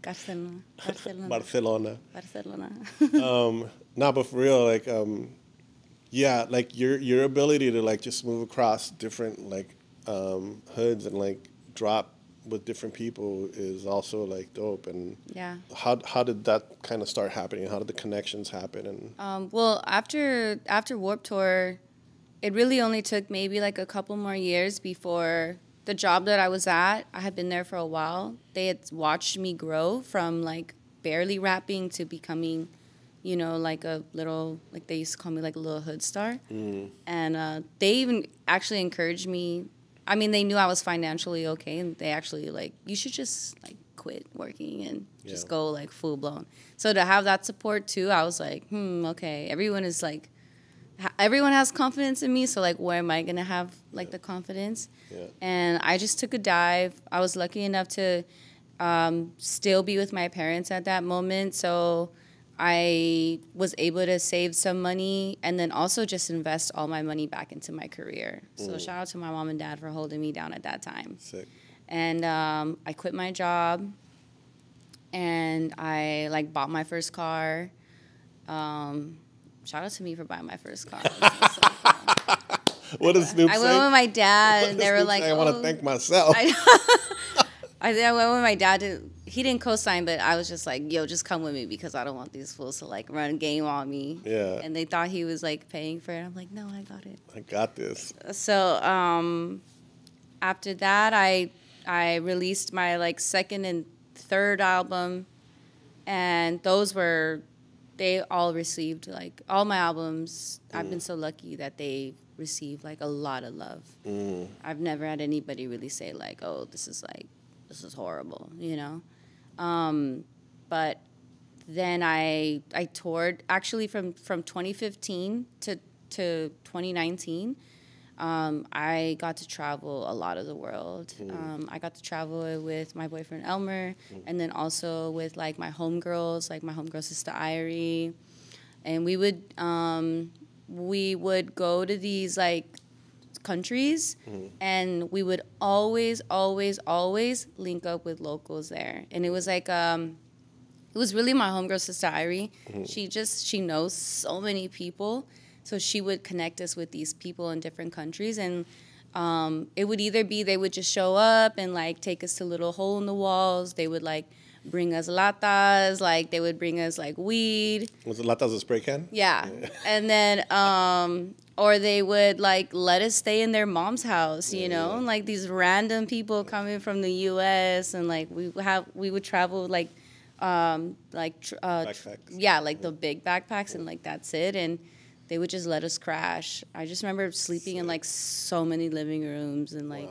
Barcelona. Barcelona. Nah, but for real, like, yeah, like your ability to like just move across different like hoods and like drop with different people is also like dope. And Yeah. how did that kind of start happening? How did the connections happen? And Well, after Warped Tour, it really only took maybe like a couple more years before the job that I was at. I had been there for a while. They had watched me grow from like barely rapping to becoming, you know, like a little, like they used to call me like a little hood star. And they even actually encouraged me. I mean, they knew I was financially okay, and they actually like, you should just like quit working and just go like full blown. So to have that support too, I was like, okay. Everyone has confidence in me, so like, where am I gonna have like the confidence? And I just took a dive. I was lucky enough to still be with my parents at that moment, so I was able to save some money and then also just invest all my money back into my career. So shout out to my mom and dad for holding me down at that time. Sick. And I quit my job, and I like bought my first car. Shout out to me for buying my first car. What does Snoop say? I went with my dad, and they were like, I want to thank myself. I went with my dad. He didn't co-sign, but I was just like, yo, just come with me because I don't want these fools to like run game on me. Yeah. And they thought he was like paying for it. I'm like, no, I got it. I got this. So after that, I released my like second and third album, and they all received like all my albums. I've been so lucky that they received like a lot of love. I've never had anybody really say like, oh, this is horrible, you know. But then I toured actually from 2015 to 2019. I got to travel a lot of the world. I got to travel with my boyfriend Elmer, and then also with like my homegirls, like my homegirl sister Irie, and we would go to these like countries, and we would always link up with locals there. And it was like it was really my homegirl sister Irie. She knows so many people, so she would connect us with these people in different countries. And it would either be they would just show up and like take us to little hole in the walls. They would like bring us latas, like they would bring us like weed. Was it latas a spray can? Yeah. And then or they would like let us stay in their mom's house, you know, like these random people coming from the US, and like we would travel like backpacks. Yeah, like the big backpacks, and like that's it. And they would just let us crash. I just remember sleeping in like so many living rooms, and like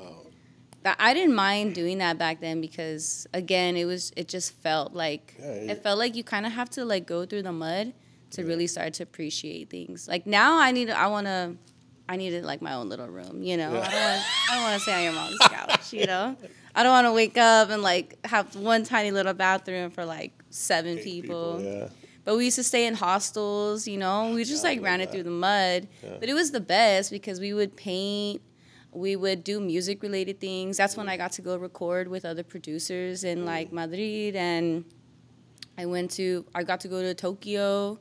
I didn't mind doing that back then because again it just felt like it felt like you kind of have to like go through the mud to really start to appreciate things. Like now I needed like my own little room, you know. I don't want to stay on your mom's couch, you know. I don't want to wake up and like have one tiny little bathroom for like 7 people. Yeah. But we used to stay in hostels, you know. We just like ran it through the mud. Yeah. But it was the best because we would paint, we would do music related things. That's when I got to go record with other producers in like Madrid, and I got to go to Tokyo,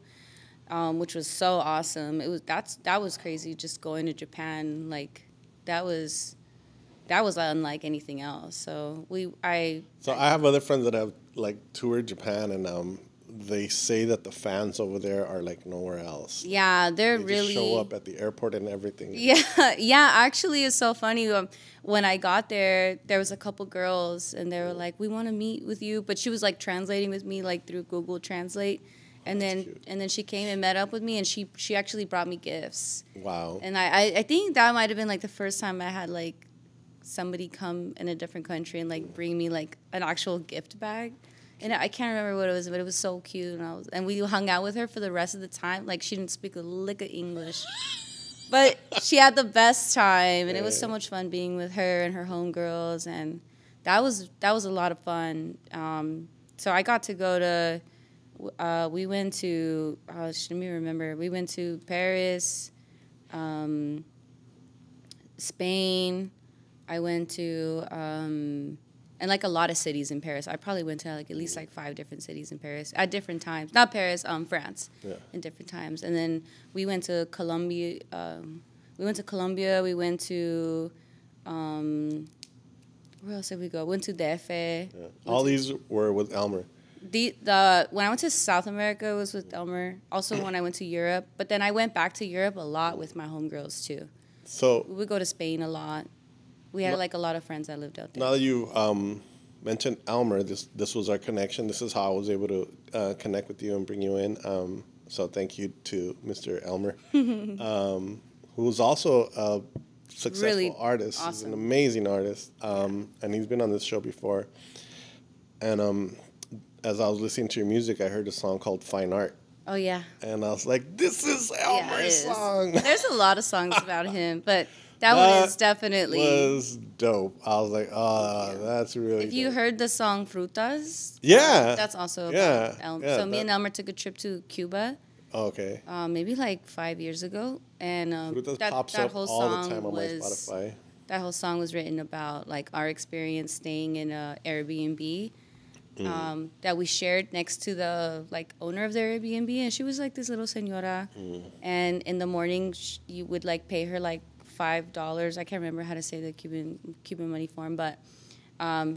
which was so awesome. That was crazy, just going to Japan. Like that was unlike anything else. So I have other friends that have like toured Japan, and they say that the fans over there are like nowhere else. Yeah, they really just show up at the airport and everything. Yeah. Actually, it's so funny. When I got there was a couple girls, and they were like, "We want to meet with you," but she was like translating with me like through Google Translate, and then she came and met up with me, and she actually brought me gifts. Wow. And I think that might have been like the first time I had like somebody come in a different country and like bring me like an actual gift bag. And I can't remember what it was, but it was so cute. And we hung out with her for the rest of the time. Like, she didn't speak a lick of English. But she had the best time, and it was so much fun being with her and her homegirls. And that was a lot of fun. So I got to go to, we went to, let me remember. We went to Paris, Spain. I went to... and like a lot of cities in Paris. I probably went to like at least like 5 different cities in Paris at different times. Not Paris, France. Yeah. In different times. And then we went to Colombia. We went to Where else did we go? Went to DF. Yeah. All these were with Elmer. The when I went to South America, it was with Elmer. Also, when I went to Europe, but then I went back to Europe a lot with my homegirls too. So we would go to Spain a lot. We had like a lot of friends that lived out there. Now that you mentioned Elmer, this was our connection. This is how I was able to connect with you and bring you in. So thank you to Mr. Elmer, who's also a successful really artist. Awesome. He's an amazing artist, and he's been on this show before. And as I was listening to your music, I heard a song called Fine Art. Oh, yeah. And I was like, this is Elmer's song. There's a lot of songs about him, but that one is definitely... was dope. I was like, that's really If you dope. Heard the song Frutas, that's also about Elmer. Yeah, so me and Elmer took a trip to Cuba. Okay. Maybe like 5 years ago. And Frutas that pops that up whole all song the time on my was... Spotify. That whole song was written about like our experience staying in a Airbnb that we shared next to the like owner of the Airbnb, and she was like this little señora. And in the morning, you would like pay her like $5. I can't remember how to say the Cuban money form, but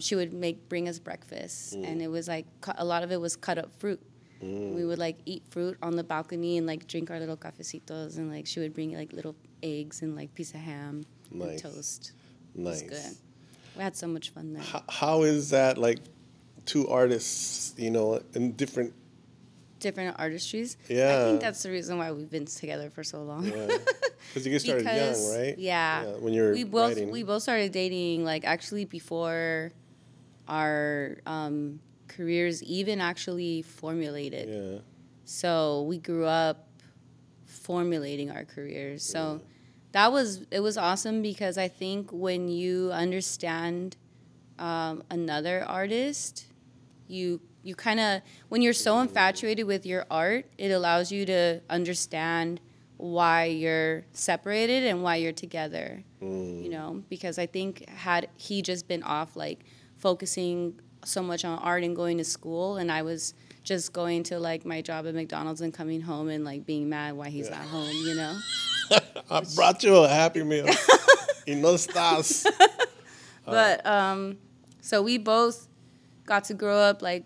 she would bring us breakfast, and it was like a lot of it was cut up fruit. We would like eat fruit on the balcony and like drink our little cafecitos, and like she would bring like little eggs and like piece of ham. Nice. And toast. Nice. It was good. We had so much fun there. How is that, like, two artists, in different artistries? Yeah. I think that's the reason why we've been together for so long. Yeah. Because you get started young, right? Yeah. When you're writing. We both started dating, like, actually before our careers even actually formulated. Yeah. So we grew up formulating our careers. So... It was awesome because I think when you understand another artist, you kind of, when you're so infatuated with your art, it allows you to understand why you're separated and why you're together, because I think had he just been off like focusing so much on art and going to school, and I was just going to like my job at McDonald's and coming home and like being mad why he's not home, I brought you a Happy Meal. Y no estás. But so we both got to grow up like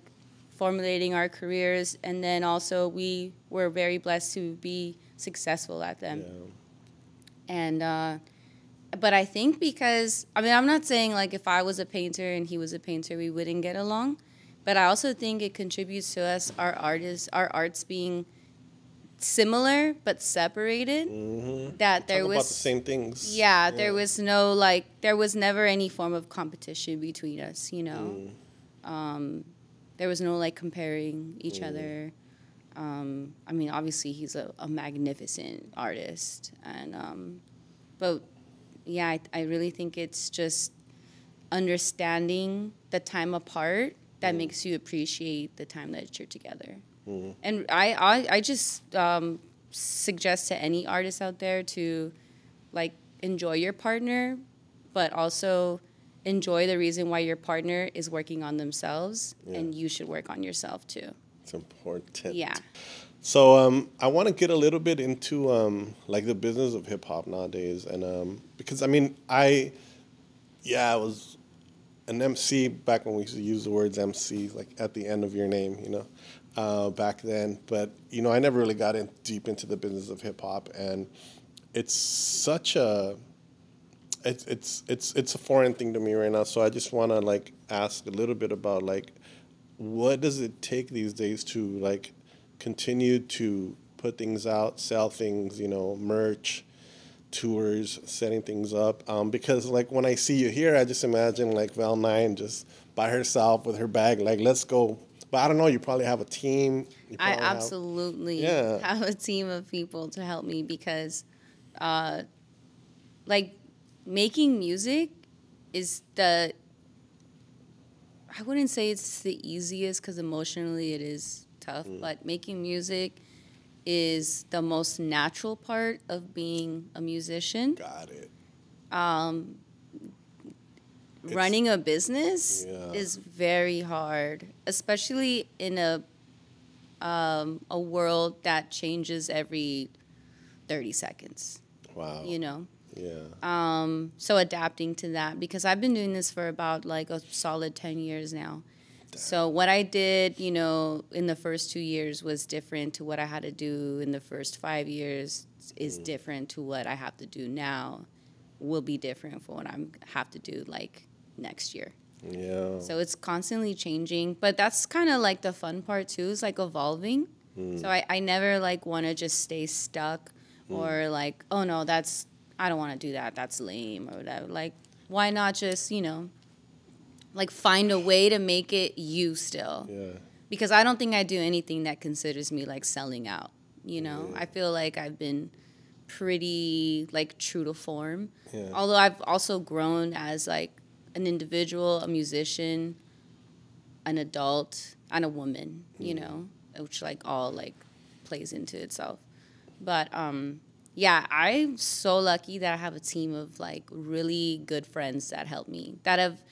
formulating our careers, and then also we were very blessed to be successful at them. Yeah. And but I think because I'm not saying like if I was a painter and he was a painter we wouldn't get along, but I also think it contributes to us our arts being similar but separated. That there was about the same things. Yeah, there was no there was never any form of competition between us. There was no like comparing each other. Obviously he's a magnificent artist, and but yeah, I really think it's just understanding the time apart that makes you appreciate the time that you're together. And I just suggest to any artist out there to like enjoy your partner, but also enjoy the reason why your partner is working on themselves, and you should work on yourself too. It's important. Yeah. So I want to get a little bit into like the business of hip hop nowadays, and because I was an MC back when we used to use the words MC like at the end of your name, back then. But I never really got deep into the business of hip hop, and it's such a it's a foreign thing to me right now. So I just want to like ask a little bit about like what does it take these days to like continue to put things out, sell things, merch, tours, setting things up. Because like when I see you here, I just imagine like Vel NIne just by herself with her bag, like let's go. But I don't know, you probably have a team. I absolutely have a team of people to help me because like making music is I wouldn't say it's the easiest because emotionally it is tough, but making music is the most natural part of being a musician. Got it. Running a business is very hard, especially in a world that changes every 30 seconds. Wow. Yeah. So adapting to that, because I've been doing this for about like a solid 10 years now. So what I did, you know, in the first 2 years was different to what I had to do in the first 5 years is different to what I have to do now, will be different for what I have to do like next year. Yeah. So it's constantly changing, but that's kind of like the fun part too, is like evolving. So I never like want to just stay stuck or like, oh no, I don't want to do that. That's lame or whatever. Like, why not just, you know, like find a way to make it you still. Yeah. Because I don't think I do anything that considers me like selling out, you know? I feel like I've been pretty like true to form. Yeah. Although I've also grown as like an individual, a musician, an adult, and a woman, you know, which like all like plays into itself. But yeah, I'm so lucky that I have a team of like really good friends that help me, that have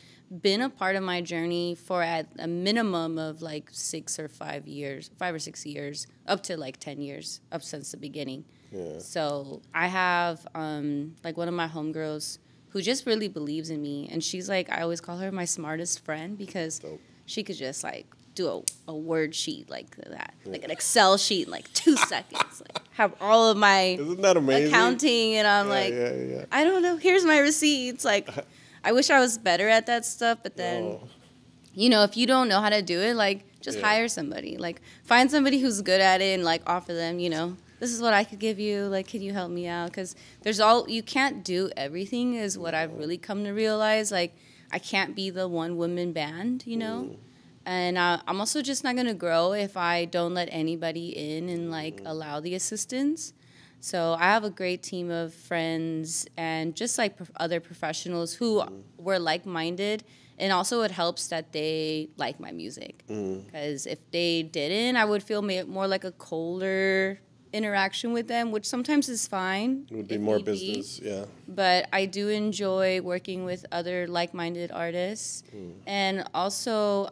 been a part of my journey for at a minimum of like 5 or 6 years, up to like 10 years, up since the beginning. Yeah. So I have like one of my homegirls who just really believes in me, and she's like, I always call her my smartest friend, because she could just like do a word sheet like that, like an Excel sheet in like 2 seconds, like have all of my Isn't that amazing? accounting, and I'm like, I don't know, here's my receipts. Like, I wish I was better at that stuff, but then, you know, if you don't know how to do it, like, just hire somebody. Like, find somebody who's good at it and, like, offer them, you know, this is what I could give you. Like, can you help me out? Because you can't do everything is what I've really come to realize. Like, I can't be the one-woman band, you know? And I'm also just not going to grow if I don't let anybody in and, like, allow the assistance. So I have a great team of friends and just like other professionals who were like-minded, and also it helps that they like my music, because if they didn't, I would feel more like a colder interaction with them, which sometimes is fine. It would be more business, yeah. But I do enjoy working with other like-minded artists, and also,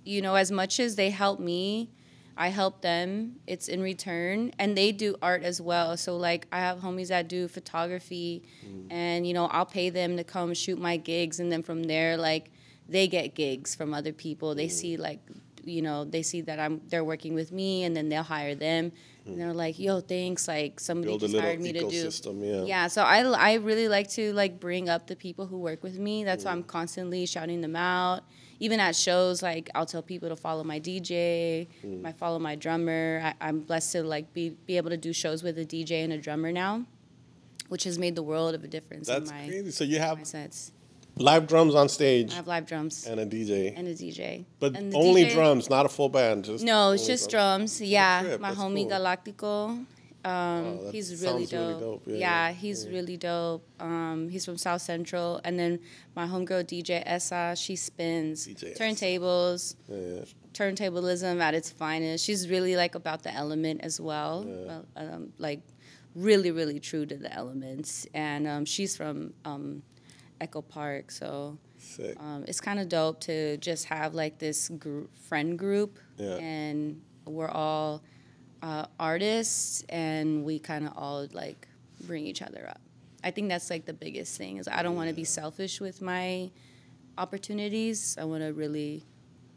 you know, as much as they help me, I help them. It's in return, and they do art as well. So like I have homies that do photography, and you know, I'll pay them to come shoot my gigs, and then from there, like they get gigs from other people. They see like, you know, they see that they're working with me, and then they'll hire them, and they're like, yo, thanks, like somebody just hired me to do. Yeah, so I really like to like bring up the people who work with me. That's why I'm constantly shouting them out. Even at shows, like, I'll tell people to follow my DJ, follow my drummer. I'm blessed to, like, be able to do shows with a DJ and a drummer now, which has made the world of a difference in my crazy. So you have sets. Live drums on stage. I have live drums. And a DJ. And a DJ. But only drums, not a full band. No, it's just drums. Yeah, my homie cool. Galactico. He's really dope. Yeah, he's really dope. He's from South Central. And then my homegirl DJ Essa, she spins turntables, turntablism at its finest. She's really like about the element as well. Like really, really true to the elements. And she's from Echo Park, so it's kind of dope to just have like this friend group, and we're all artists, and we kind of all like bring each other up. I think that's like the biggest thing, is I don't want to be selfish with my opportunities. I want to really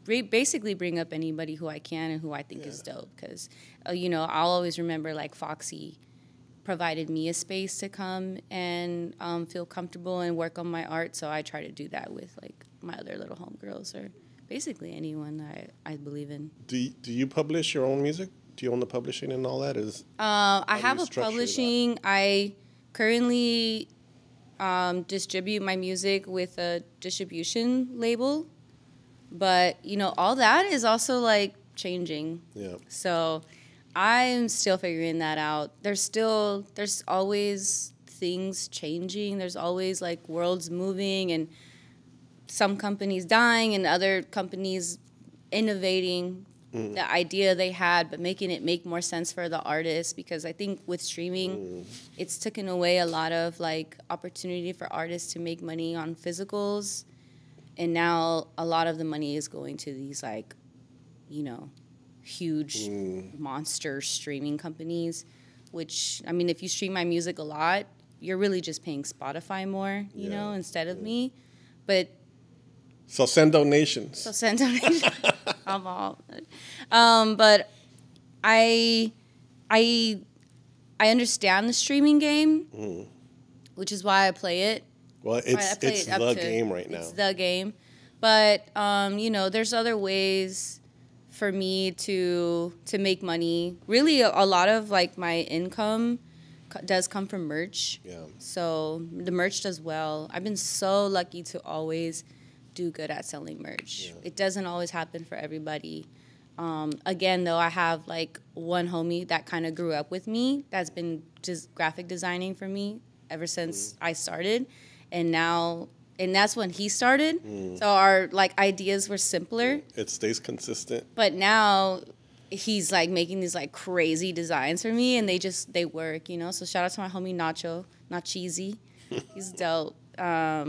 basically bring up anybody who I can and who I think is dope, because you know, I'll always remember like Foxy provided me a space to come and feel comfortable and work on my art, so I try to do that with like my other little homegirls, or basically anyone I believe in. Do you publish your own music? Do you own the publishing and all that? I have a publishing. I currently distribute my music with a distribution label, but you know, all that is also like changing. Yeah. So I'm still figuring that out. There's always things changing. There's always like worlds moving, and some companies dying and other companies innovating the idea they had, but making it make more sense for the artist. Because I think with streaming, it's taken away a lot of like opportunity for artists to make money on physicals, and now a lot of the money is going to these like, you know, huge monster streaming companies. Which, I mean, if you stream my music a lot, you're really just paying Spotify more, you know, instead of me. But so send donations. So send donations. I'm all. But I understand the streaming game, which is why I play it. Well, it's the game right now. It's the game. But, you know, there's other ways for me to make money. Really, a lot of, like, my income does come from merch. Yeah. So the merch does well. I've been so lucky to always do good at selling merch. Yeah. It doesn't always happen for everybody. Again, though, I have, like, one homie that kind of grew up with me that's been just graphic designing for me ever since I started. And that's when he started. So our, like, ideas were simpler. It stays consistent. But now he's, like, making these, like, crazy designs for me, and they work, you know? So shout out to my homie Nacho, not cheesy. He's dope. Yeah,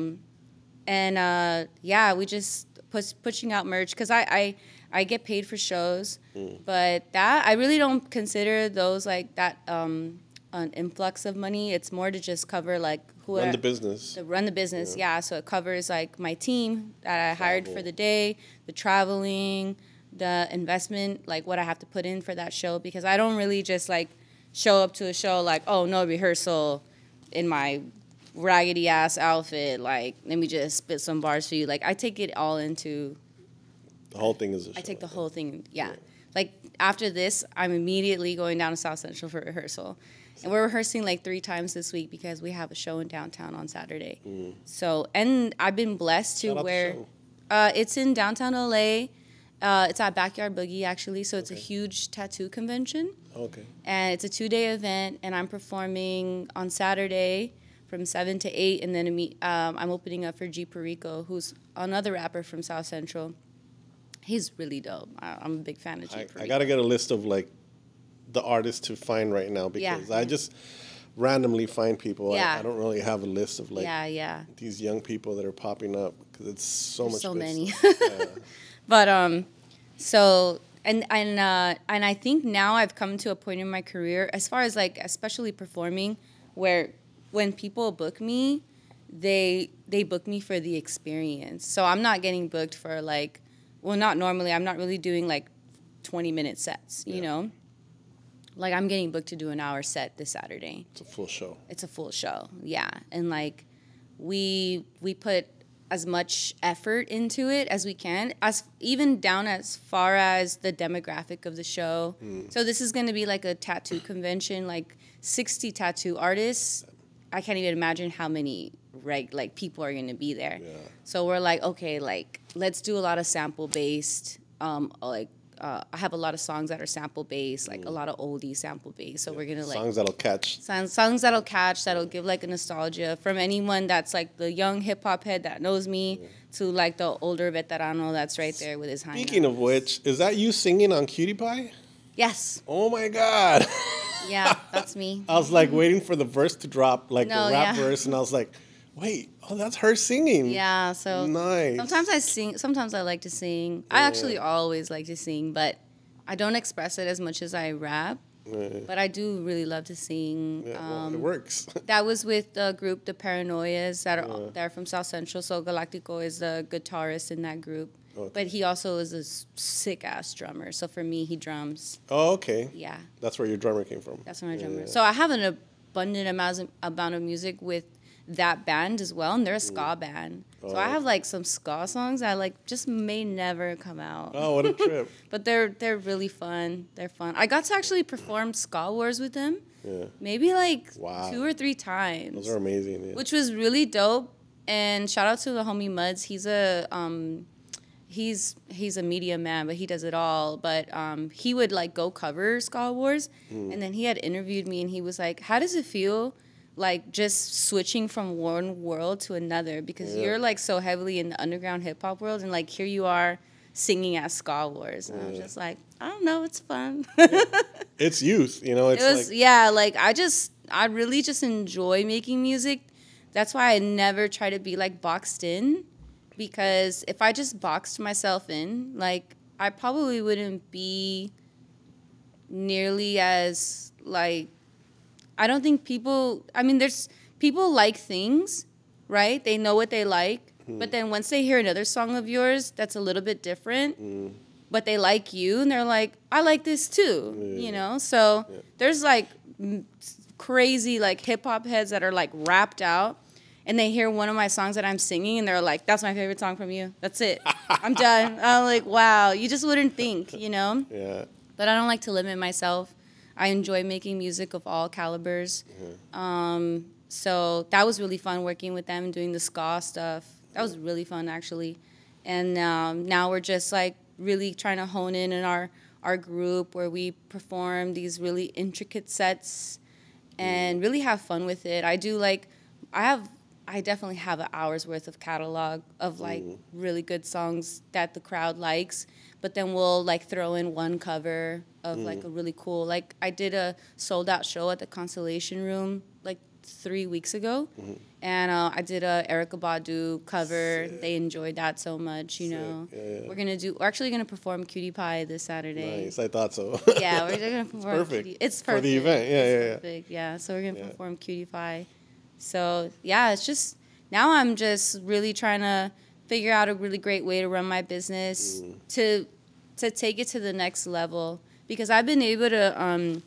we just pushing out merch because I get paid for shows, but that I really don't consider those like that an influx of money. It's more to just cover like run the business. To run the business, yeah. So it covers like my team that I hired for the day, the traveling, the investment, like what I have to put in for that show, because I don't really just like show up to a show like, oh, no rehearsal in my raggedy ass outfit, like let me just spit some bars for you. Like I take it all into the whole thing is a show. I take the whole thing, yeah. Like after this, I'm immediately going down to South Central for rehearsal. And we're rehearsing like 3 times this week because we have a show in downtown on Saturday. So, and I've been blessed to where it's in downtown LA. It's at Backyard Boogie, actually. So it's a huge tattoo convention. Okay. And it's a 2-day event, and I'm performing on Saturday from 7 to 8, and then I'm opening up for G Perico, who's another rapper from South Central. He's really dope. I'm a big fan of G Perico. I got to get a list of, like, the artists to find right now, because I just randomly find people. I don't really have a list of, like, these young people that are popping up, because it's so many. But, so... And I think now I've come to a point in my career, as far as, like, especially performing, where when people book me, they book me for the experience. So I'm not getting booked for, like, well, not normally. I'm not really doing, like, 20-minute sets, you know? Like, I'm getting booked to do an hour set this Saturday. It's a full show. It's a full show, yeah. And, like, we put as much effort into it as we can, even down as far as the demographic of the show. So this is going to be like a tattoo convention, like 60 tattoo artists. I can't even imagine how many people are going to be there. So we're like, okay, like let's do a lot of sample based. I have a lot of songs that are sample based, like a lot of oldie sample based. So we're gonna like songs that'll catch. Songs that'll catch, that'll give like a nostalgia from anyone that's like the young hip hop head that knows me to like the older veterano that's right there with his high Speaking notes. of which, is that you singing on Cutie Pie? Yes. Oh my God. Yeah, that's me. I was like waiting for the verse to drop, like the rap verse, and I was like, wait, that's her singing. Yeah, so nice. Sometimes I sing, sometimes I like to sing. I actually always like to sing, but I don't express it as much as I rap. But I do really love to sing. Well, it works. That was with the group The Paranoias they're from South Central. So Galactico is the guitarist in that group. Okay. But he also is a sick-ass drummer. So for me, he drums. Oh, okay. Yeah. That's where your drummer came from. That's where my drummer is. So I have an abundant amount of music with that band as well, and they're a ska band. So I have like some ska songs that like just may never come out. Oh, what a trip. But they're really fun. They're fun. I got to actually perform Ska Wars with them. Maybe like 2 or 3 times. Those are amazing. Which was really dope. And shout out to the homie Muds. He's a media man, but he does it all. But he would like go cover Ska Wars, and then he had interviewed me, and he was like, "How does it feel, like just switching from one world to another? Because you're like so heavily in the underground hip hop world, and like here you are singing at Ska Wars." And I was just like, I don't know, it's fun. It's youth, you know. It's I really just enjoy making music. That's why I never try to be like boxed in. Because if I just boxed myself in, like, I probably wouldn't be nearly as, like, I don't think there's people like things, right? They know what they like. But then once they hear another song of yours that's a little bit different, but they like you, and they're like, I like this too, you know? So there's like crazy like hip hop heads that are like rapped out, and they hear one of my songs that I'm singing, and they're like, that's my favorite song from you. That's it. I'm done. I'm like, wow, you just wouldn't think, you know? Yeah. But I don't like to limit myself. I enjoy making music of all calibers. So that was really fun working with them, doing the ska stuff. That was really fun, actually. And now we're just like really trying to hone in our group where we perform these really intricate sets and really have fun with it. I definitely have an hour's worth of catalog of like really good songs that the crowd likes, but then we'll like throw in one cover of like a really cool, like I did a sold out show at the Constellation Room like 3 weeks ago, and I did a Erykah Badu cover. Sick. They enjoyed that so much, you know. Yeah. We're actually gonna perform Cutie Pie this Saturday. Nice, I thought so. Yeah, we're gonna perform. It's perfect. It's perfect For the event. Yeah, perfect. Yeah, so we're gonna perform Cutie Pie. So yeah, it's just now I'm just really trying to figure out a really great way to run my business to take it to the next level, because I've been able to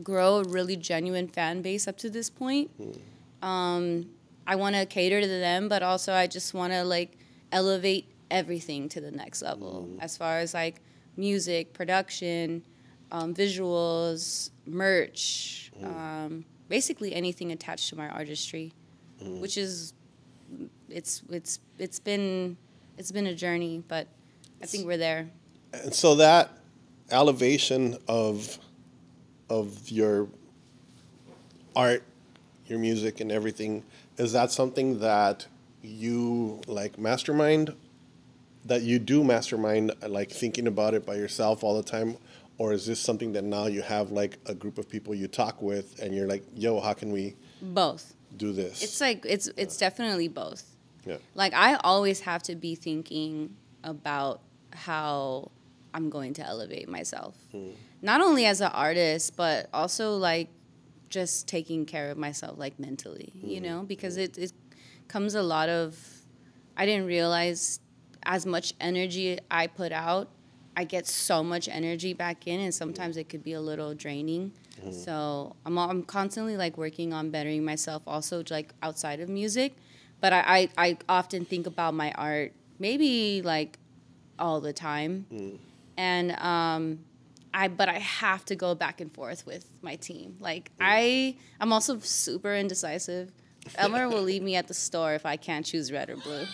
grow a really genuine fan base up to this point. I want to cater to them, but also I just want to like elevate everything to the next level as far as like music, production, visuals, merch, basically anything attached to my artistry, which is it's been a journey, but I think we're there. And so that elevation of your art, your music, and everything, is that something that you like mastermind? That you do mastermind, like thinking about it by yourself all the time, or is this something that now you have like a group of people you talk with, and you're like, yo, how can we both do this? It's like it's definitely both. Yeah. Like I always have to be thinking about how I'm going to elevate myself. Not only as an artist, but also like just taking care of myself like mentally, you know, because it comes a lot of, I didn't realize as much energy I put out, I get so much energy back in, and sometimes it could be a little draining. So I'm constantly like working on bettering myself also like outside of music, but I often think about my art maybe like all the time. And but I have to go back and forth with my team. Like I'm also super indecisive. Elmer will leave me at the store if I can't choose red or blue.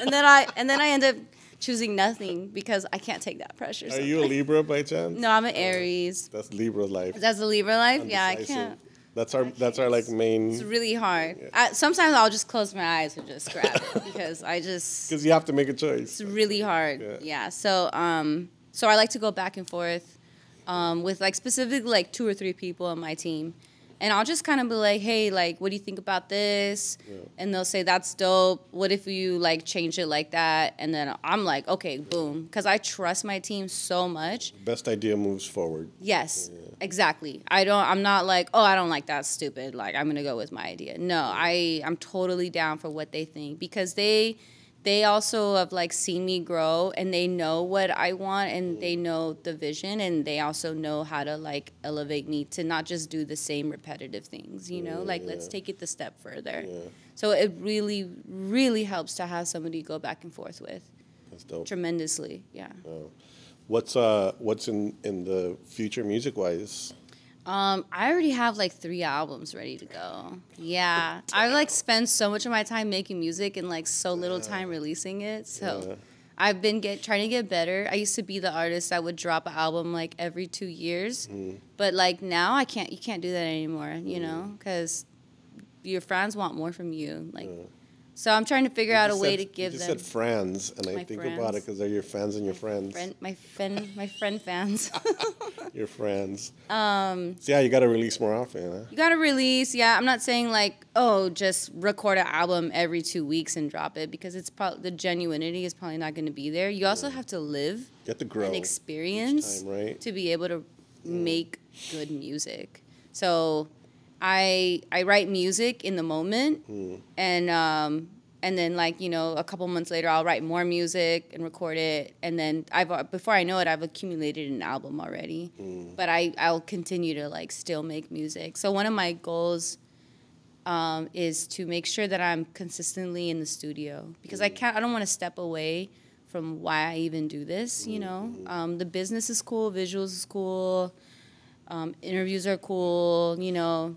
and then I end up choosing nothing because I can't take that pressure. Are you a Libra by chance? No, I'm an Aries. That's Libra life. That's a Libra life? Undecisive. Yeah, I can't. That's our like main. It's really hard. Yeah. Sometimes I'll just close my eyes and just grab it because you have to make a choice. It's really hard. Yeah. So so I like to go back and forth with like specifically like 2 or 3 people on my team, and I'll just kind of be like, hey, like, what do you think about this? Yeah. And they'll say, that's dope. What if you like change it like that? And then I'm like, okay, boom, because I trust my team so much. Best idea moves forward. Yes. Yeah. Exactly. I'm not like, oh, I don't like that, stupid, like I'm gonna go with my idea. No, I'm totally down for what they think, because they also have like seen me grow, and they know what I want, and they know the vision, and they also know how to like elevate me to not just do the same repetitive things, you know, like let's take it the step further. Yeah. So it really, really helps to have somebody to go back and forth with. That's dope. Tremendously, yeah. Oh. What's in the future music wise? I already have like 3 albums ready to go. Yeah, I like spend so much of my time making music and like so little time releasing it. So I've been trying to get better. I used to be the artist that would drop an album like every 2 years, but like now you can't do that anymore. You know, because your fans want more from you. Like. So I'm trying to figure out a way to give them. You said friends, and I think about it because they're your fans and your friends. My friend fans. Your friends. So yeah, you got to release more often, huh? You got to release, yeah. I'm not saying like, oh, just record an album every 2 weeks and drop it, because it's the genuinity is probably not going to be there. You also have to live, you have to grow, and experience time, right? to be able to make good music. So I write music in the moment, and then like, you know, a couple months later I'll write more music and record it, and then before I know it I've accumulated an album already. But I'll continue to like still make music. So one of my goals is to make sure that I'm consistently in the studio, because I don't want to step away from why I even do this, you know. The business is cool, visuals is cool, interviews are cool, you know.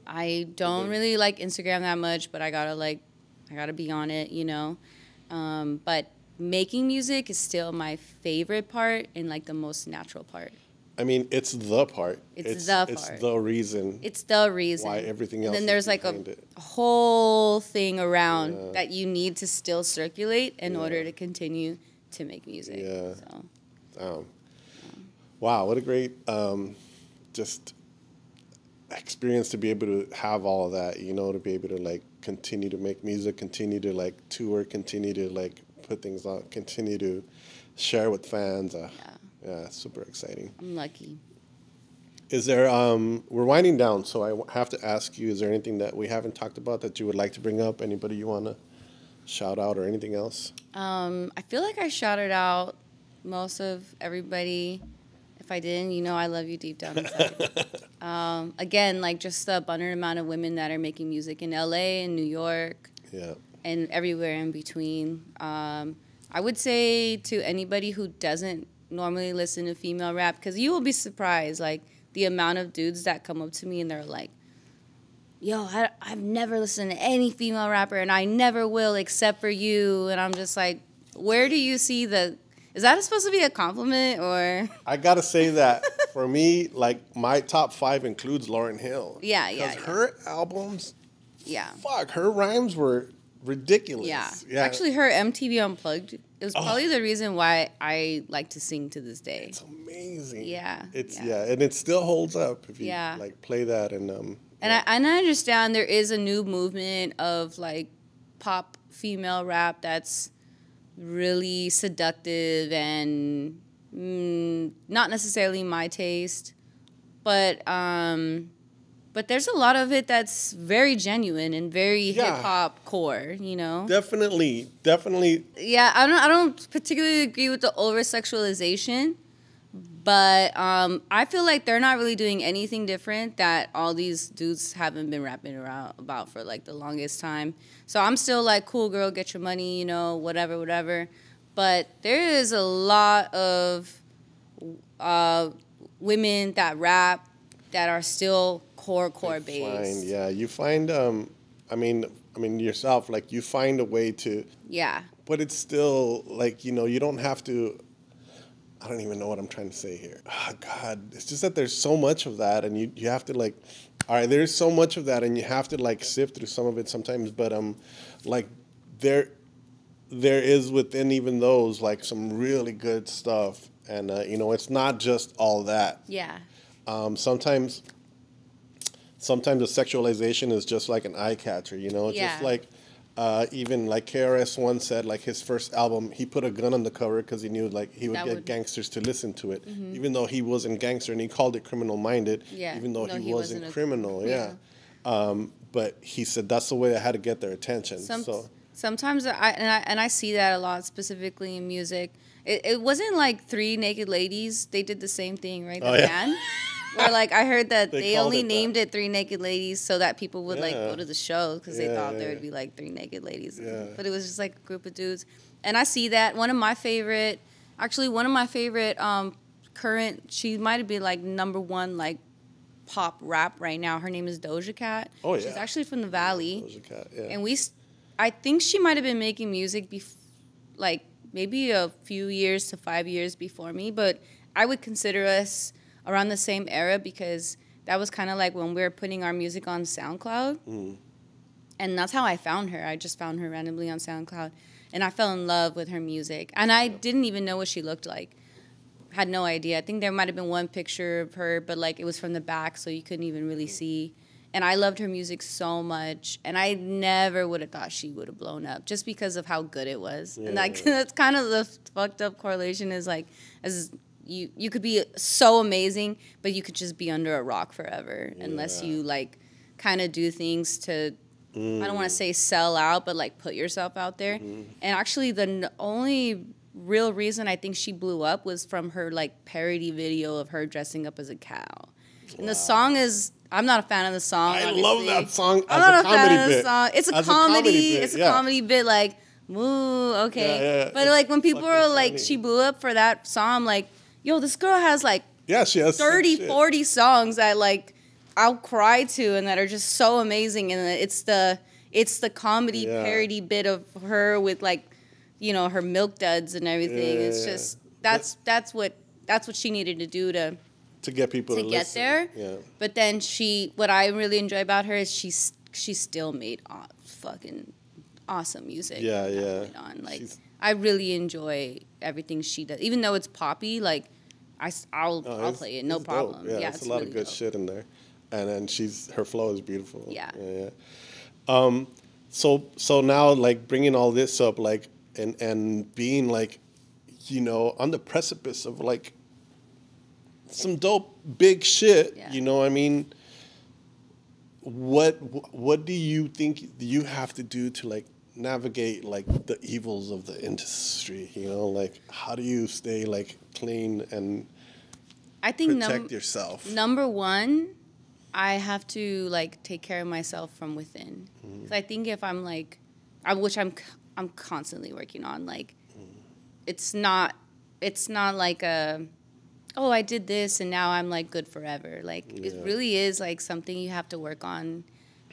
I don't really like Instagram that much, but I gotta be on it, you know. But making music is still my favorite part and like the most natural part. I mean, it's the part. It's the part. It's the reason. It's the reason. Why everything else. And then there's like a whole thing around that you need to still circulate in order to continue to make music. Yeah. So. Wow, what a great just experience to be able to have all of that, you know, to be able to like continue to make music, continue to like tour, continue to like put things on, continue to share with fans. Yeah, super exciting. I'm lucky. Is there, we're winding down, so I have to ask you, is there anything that we haven't talked about that you would like to bring up? Anybody you want to shout out or anything else? I feel like I shouted out most of everybody. If I didn't, you know I love you deep down inside. Again, like just the abundant amount of women that are making music in LA and New York and everywhere in between. I would say to anybody who doesn't normally listen to female rap, because you will be surprised, like the amount of dudes that come up to me and they're like, yo, I've never listened to any female rapper and I never will except for you. And I'm just like, where do you see the... Is that supposed to be a compliment or? I gotta say that for me, like my top 5 includes Lauryn Hill. Yeah. Because her albums, fuck, her rhymes were ridiculous. Yeah. Actually, her MTV Unplugged, it was probably the reason why I like to sing to this day. It's amazing. Yeah. And it still holds up if you like play that and I understand there is a new movement of like pop female rap that's really seductive and not necessarily my taste, but there's a lot of it that's very genuine and very hip hop core, you know. Definitely. Yeah, I don't particularly agree with the over sexualization, but I feel like they're not really doing anything different that all these dudes haven't been rapping around about for like the longest time. So I'm still like, cool girl, get your money, you know, whatever. But there is a lot of women that rap that are still core based. You find I mean yourself, like you find a way to but it's still like, you know, you don't have to. I don't even know what I'm trying to say here. Oh, God, it's just that there's so much of that, and you have to like, all right, there's so much of that, and you have to like sift through some of it sometimes. But like there is within even those like some really good stuff, and you know, it's not just all that. Yeah. Sometimes the sexualization is just like an eye catcher, you know. It's just like. Even like KRS One said, like his first album, he put a gun on the cover because he knew like he would get gangsters to listen to it, even though he wasn't gangster, and he called it Criminal Minded, even though he wasn't criminal. But he said that's the way I had to get their attention. Sometimes I see that a lot, specifically in music. It wasn't like Three Naked Ladies. They did the same thing, right? The band. Where, like, I heard that they only named it Three Naked Ladies so that people would, like, go to the show because they thought there would be, like, three naked ladies. But it was just, like, a group of dudes. And I see that. One of my favorite current, she might be, like, #1, like, pop rap right now. Her name is Doja Cat. Oh, yeah. She's actually from the Valley. Doja Cat, yeah. And I think she might have been making music, like, maybe a few years to 5 years before me. But I would consider us around the same era because that was kind of like when we were putting our music on SoundCloud. And that's how I found her. I just found her randomly on SoundCloud. And I fell in love with her music. And I didn't even know what she looked like. Had no idea. I think there might have been one picture of her, but like it was from the back, so you couldn't even really see. And I loved her music so much. And I never would have thought she would have blown up just because of how good it was. And like that's kind of the fucked up correlation is like as you could be so amazing, but you could just be under a rock forever unless you like kind of do things to, I don't want to say sell out, but like put yourself out there. And actually the only real reason I think she blew up was from her like parody video of her dressing up as a cow. And the song is, I'm not a fan of the song. I love that song I'm as not a a fan comedy of the bit. song. It's a As comedy. bit, It's a comedy bit like, moo, okay. Yeah. But like when people fucking are like, funny. she blew up for that song, I'm like, yo, this girl has like Yeah, she has 30, shit. 40 songs that like I'll cry to and that are just so amazing. And it's the comedy parody bit of her with like, you know, her milk duds and everything. It's just that's what she needed to do to get people to get listen. there. Yeah. But then what I really enjoy about her is she still made fucking awesome music. Yeah. On. Like I really enjoy everything she does, even though it's poppy. Like I'll play it, no problem. Dope. Yeah, it's a lot really of good dope. shit in there, and then her flow is beautiful. Yeah. So now like bringing all this up, like and being like, you know, on the precipice of like some dope big shit. Yeah. You know, I mean, what do you think you have to do to like navigate like the evils of the industry? You know, like how do you stay like clean and I think protect yourself? Number one, I have to like take care of myself from within. 'Cause I think if I'm like, which I'm constantly working on. Like, it's not like oh, I did this and now I'm like good forever. Like it really is like something you have to work on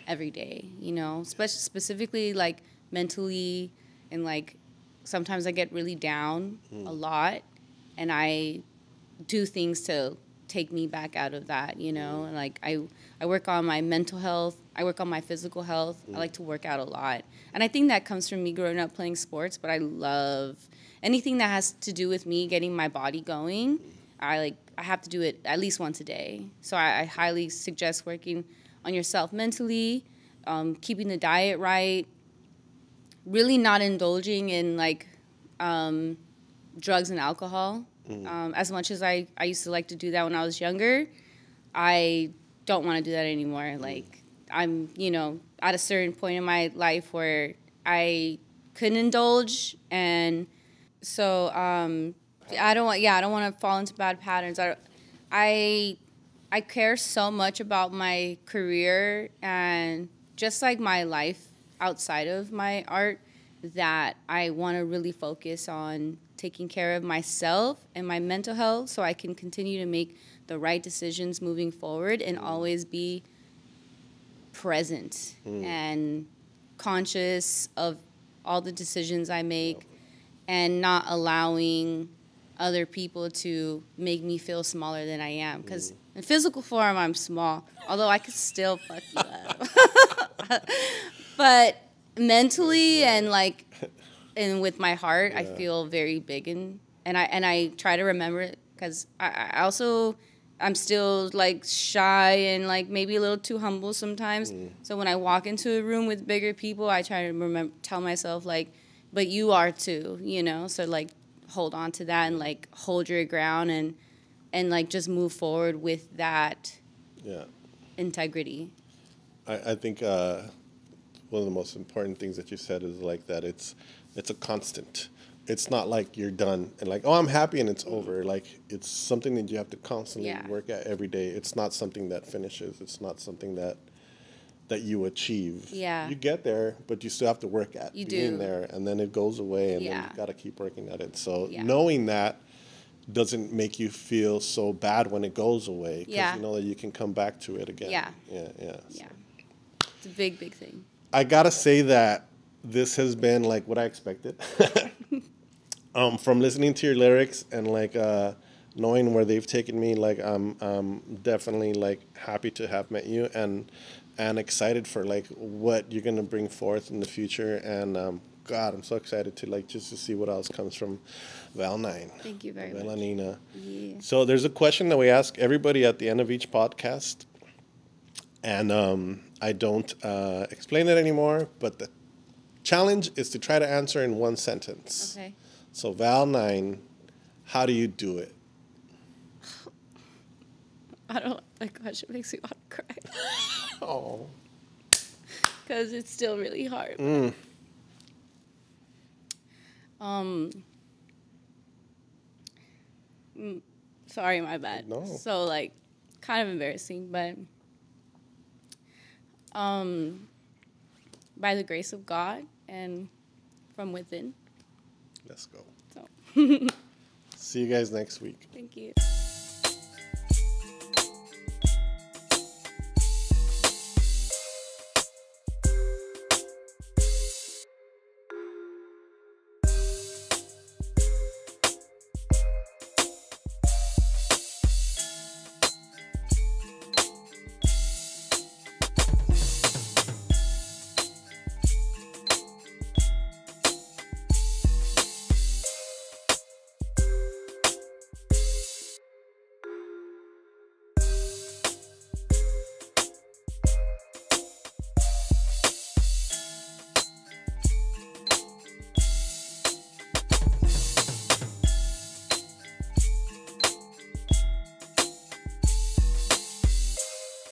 every day. You know, specifically like mentally, and like sometimes I get really down a lot, and I do things to take me back out of that, you know. And like I work on my mental health, I work on my physical health. I like to work out a lot, and I think that comes from me growing up playing sports. But I love anything that has to do with me getting my body going. I have to do it at least once a day. So I highly suggest working on yourself mentally, keeping the diet right, really not indulging in like drugs and alcohol. As much as I used to like to do that when I was younger, I don't want to do that anymore. Like I'm, you know, at a certain point in my life where I couldn't indulge, and so I don't want to fall into bad patterns. I care so much about my career and just like my life outside of my art that I want to really focus on taking care of myself and my mental health so I can continue to make the right decisions moving forward and always be present and conscious of all the decisions I make and not allowing other people to make me feel smaller than I am. Because in physical form, I'm small, although I could still fuck you up. But mentally and like, and with my heart, I feel very big, and I try to remember it because I'm still like shy and like maybe a little too humble sometimes. So when I walk into a room with bigger people, I try to tell myself like, but you are too, you know. So like hold on to that and like hold your ground and like just move forward with that integrity. I think one of the most important things that you said is like that it's a constant. It's not like you're done and like, oh, I'm happy and it's over. Like it's something that you have to constantly work at every day. It's not something that finishes. It's not something that you achieve. Yeah. You get there, but you still have to work at being there, and then it goes away, and then you got to keep working at it. So knowing that doesn't make you feel so bad when it goes away, because you know that you can come back to it again. Yeah. So. It's a big, big thing. I gotta say that this has been like what I expected. From listening to your lyrics and like knowing where they've taken me, like I'm definitely like happy to have met you and excited for like what you're gonna bring forth in the future. And God, I'm so excited to like just to see what else comes from Vel NIne. Thank you very much. Vel NIne. Yeah. So there's a question that we ask everybody at the end of each podcast, and I don't explain it anymore, but the challenge is to try to answer in one sentence. Okay. So Vel NIne, how do you do it? I don't, like, gosh, it makes me want to cry. Oh. Because it's still really hard. Sorry, my bad. No. So, like, kind of embarrassing, but by the grace of God and from within. Let's go. So. See you guys next week. Thank you.